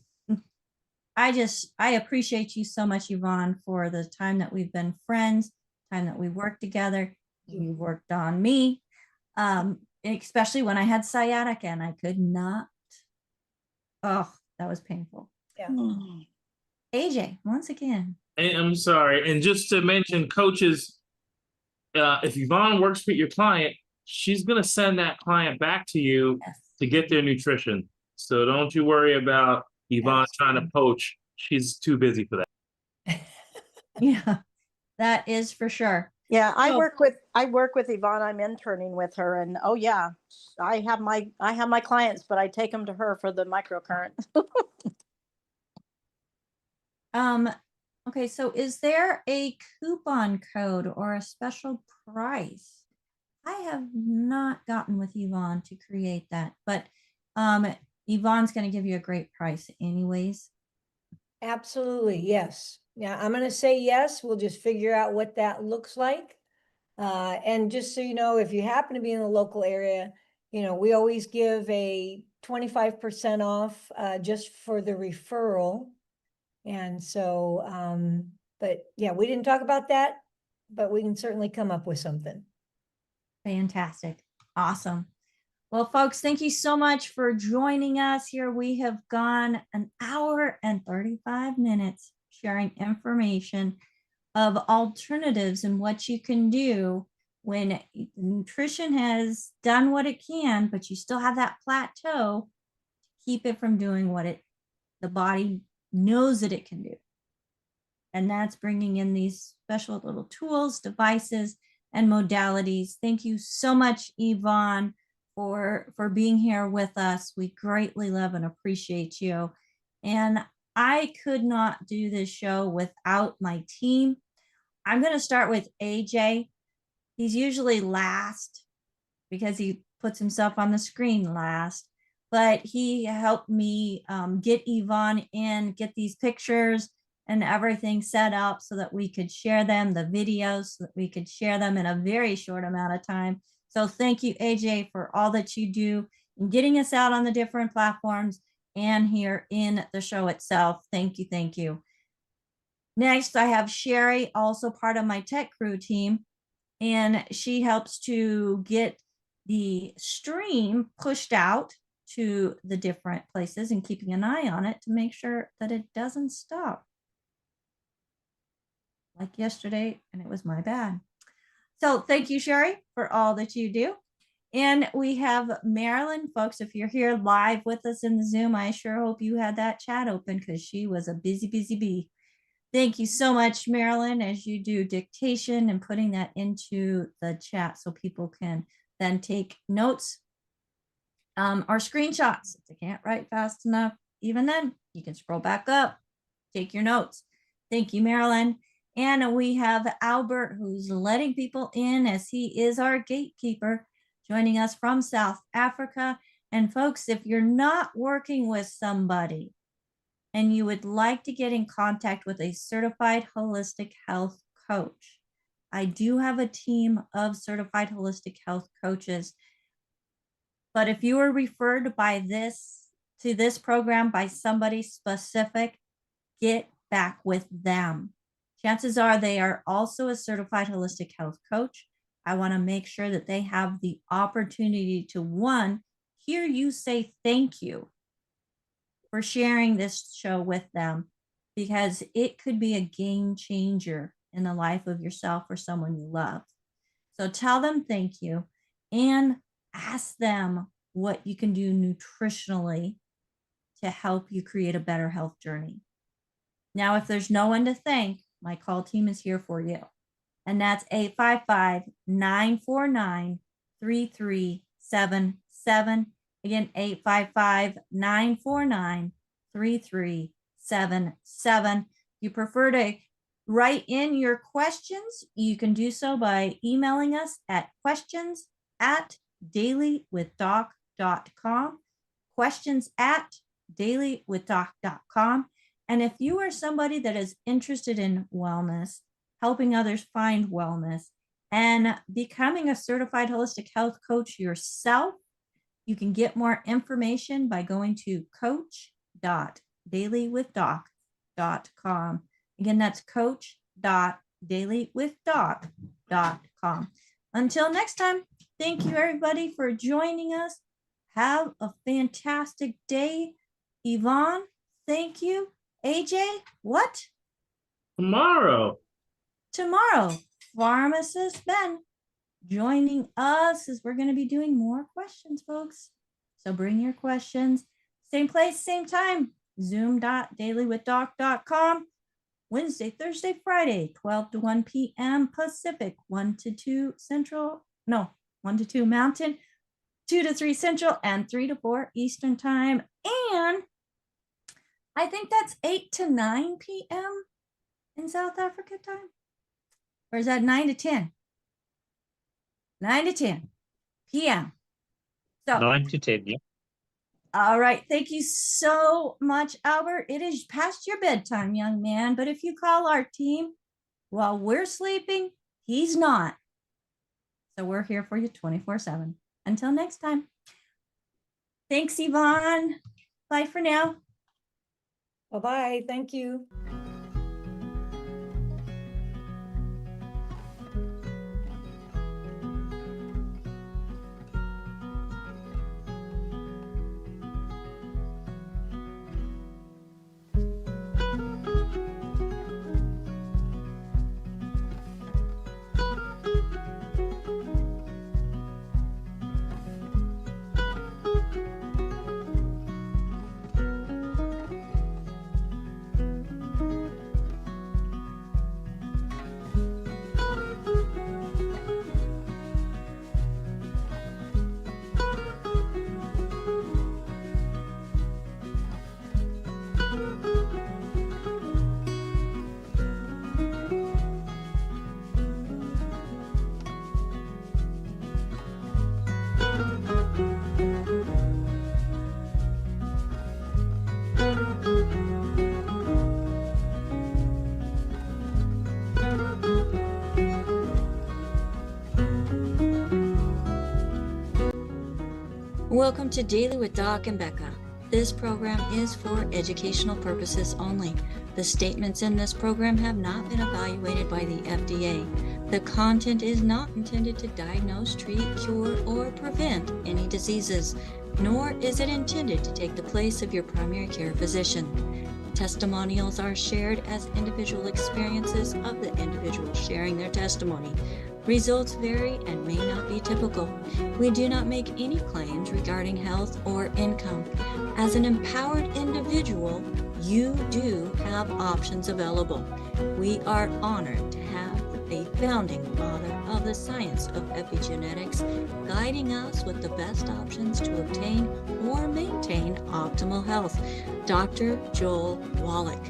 appreciate you so much, Yvonne, for the time that we've been friends, time that we worked together. You worked on me, especially when I had sciatica and I could not. Oh, that was painful. Yeah. AJ, once again. And I'm sorry. And just to mention, coaches, if Yvonne works with your client, she's going to send that client back to you Yes. to get their nutrition. So don't you worry about Yvonne That's trying to good. poach. She's too busy for that. Yeah, that is for sure. Yeah, I So- work with Yvonne. I'm interning with her, and oh yeah, I have my clients, but I take them to her for the microcurrent. Okay, so is there a coupon code or a special price? I have not gotten with Yvonne to create that, but Yvonne's going to give you a great price anyways. Absolutely, yes. Yeah, I'm gonna say yes. We'll just figure out what that looks like. And just so you know, if you happen to be in the local area, you know, we always give a 25% off just for the referral. And so, but yeah, we didn't talk about that, but we can certainly come up with something. Fantastic. Awesome. Well, folks, thank you so much for joining us here. We have gone an hour and 35 minutes sharing information of alternatives and what you can do when nutrition has done what it can, but you still have that plateau to keep it from doing what the body knows that it can do. And that's bringing in these special little tools, devices, and modalities. Thank you so much, Yvonne, for being here with us. We greatly love and appreciate you. And I could not do this show without my team. I'm going to start with AJ. He's usually last because he puts himself on the screen last, but he helped me get Yvonne in, get these pictures and everything set up so that we could share them, the videos, so that we could share them in a very short amount of time. So thank you, AJ, for all that you do in getting us out on the different platforms and here in the show itself. Thank you. Thank you. Next, I have Sherry, also part of my tech crew team, and she helps to get the stream pushed out to the different places and keeping an eye on it to make sure that it doesn't stop. Like yesterday, and it was my bad. So thank you, Sherry, for all that you do. And we have Marilyn, folks. If you're here live with us in the Zoom, I sure hope you had that chat open because she was a busy, busy bee. Thank you so much, Marilyn, as you do dictation and putting that into the chat so people can then take notes or screenshots. If they can't write fast enough, even then, you can scroll back up, take your notes. Thank you, Marilyn. And we have Albert, who's letting people in as he is our gatekeeper, joining us from South Africa. And folks, if you're not working with somebody and you would like to get in contact with a certified holistic health coach, I do have a team of certified holistic health coaches. But if you were referred by to this program by somebody specific, get back with them. Chances are they are also a certified holistic health coach. I want to make sure that they have the opportunity to, one, hear you say thank you for sharing this show with them, because it could be a game changer in the life of yourself or someone you love. So tell them thank you and ask them what you can do nutritionally to help you create a better health journey. Now, if there's no one to thank, my call team is here for you. And that's 855-949-3377. Again, 855-949-3377. If you prefer to write in your questions, you can do so by emailing us at questions@dailywithdoc.com. questions@dailywithdoc.com. And if you are somebody that is interested in wellness, helping others find wellness, and becoming a certified holistic health coach yourself, you can get more information by going to coach.dailywithdoc.com. Again, that's coach.dailywithdoc.com. Until next time, thank you everybody for joining us. Have a fantastic day. Yvonne, thank you. AJ, what? Tomorrow. Tomorrow, Pharmacist Ben. joining us as we're going to be doing more questions, folks. So bring your questions. Same place, same time. Zoom.dailywithdoc.com. Wednesday, Thursday, Friday, 12 to 1 p.m. Pacific, 1 to 2 Central. No, 1 to 2 Mountain, 2 to 3 Central, and 3 to 4 Eastern time. And I think that's 8 to 9 p.m. in South Africa time. Or is that 9 to 10? 9 to 10 p.m. So 9 to 10, yeah. All right. Thank you so much, Albert. It is past your bedtime, young man. But if you call our team while we're sleeping, he's not. So we're here for you 24/7. Until next time. Thanks, Yvonne. Bye for now. Bye-bye. Thank you. Welcome to Daily with Doc and Becca. This program is for educational purposes only. The statements in this program have not been evaluated by the FDA. The content is not intended to diagnose, treat, cure, or prevent any diseases, nor is it intended to take the place of your primary care physician. Testimonials are shared as individual experiences of the individual sharing their testimony. Results vary and may not be typical. We do not make any claims regarding health or income. As an empowered individual, you do have options available. We are honored to have a founding father of the science of epigenetics guiding us with the best options to obtain or maintain optimal health, Dr. Joel Wallach.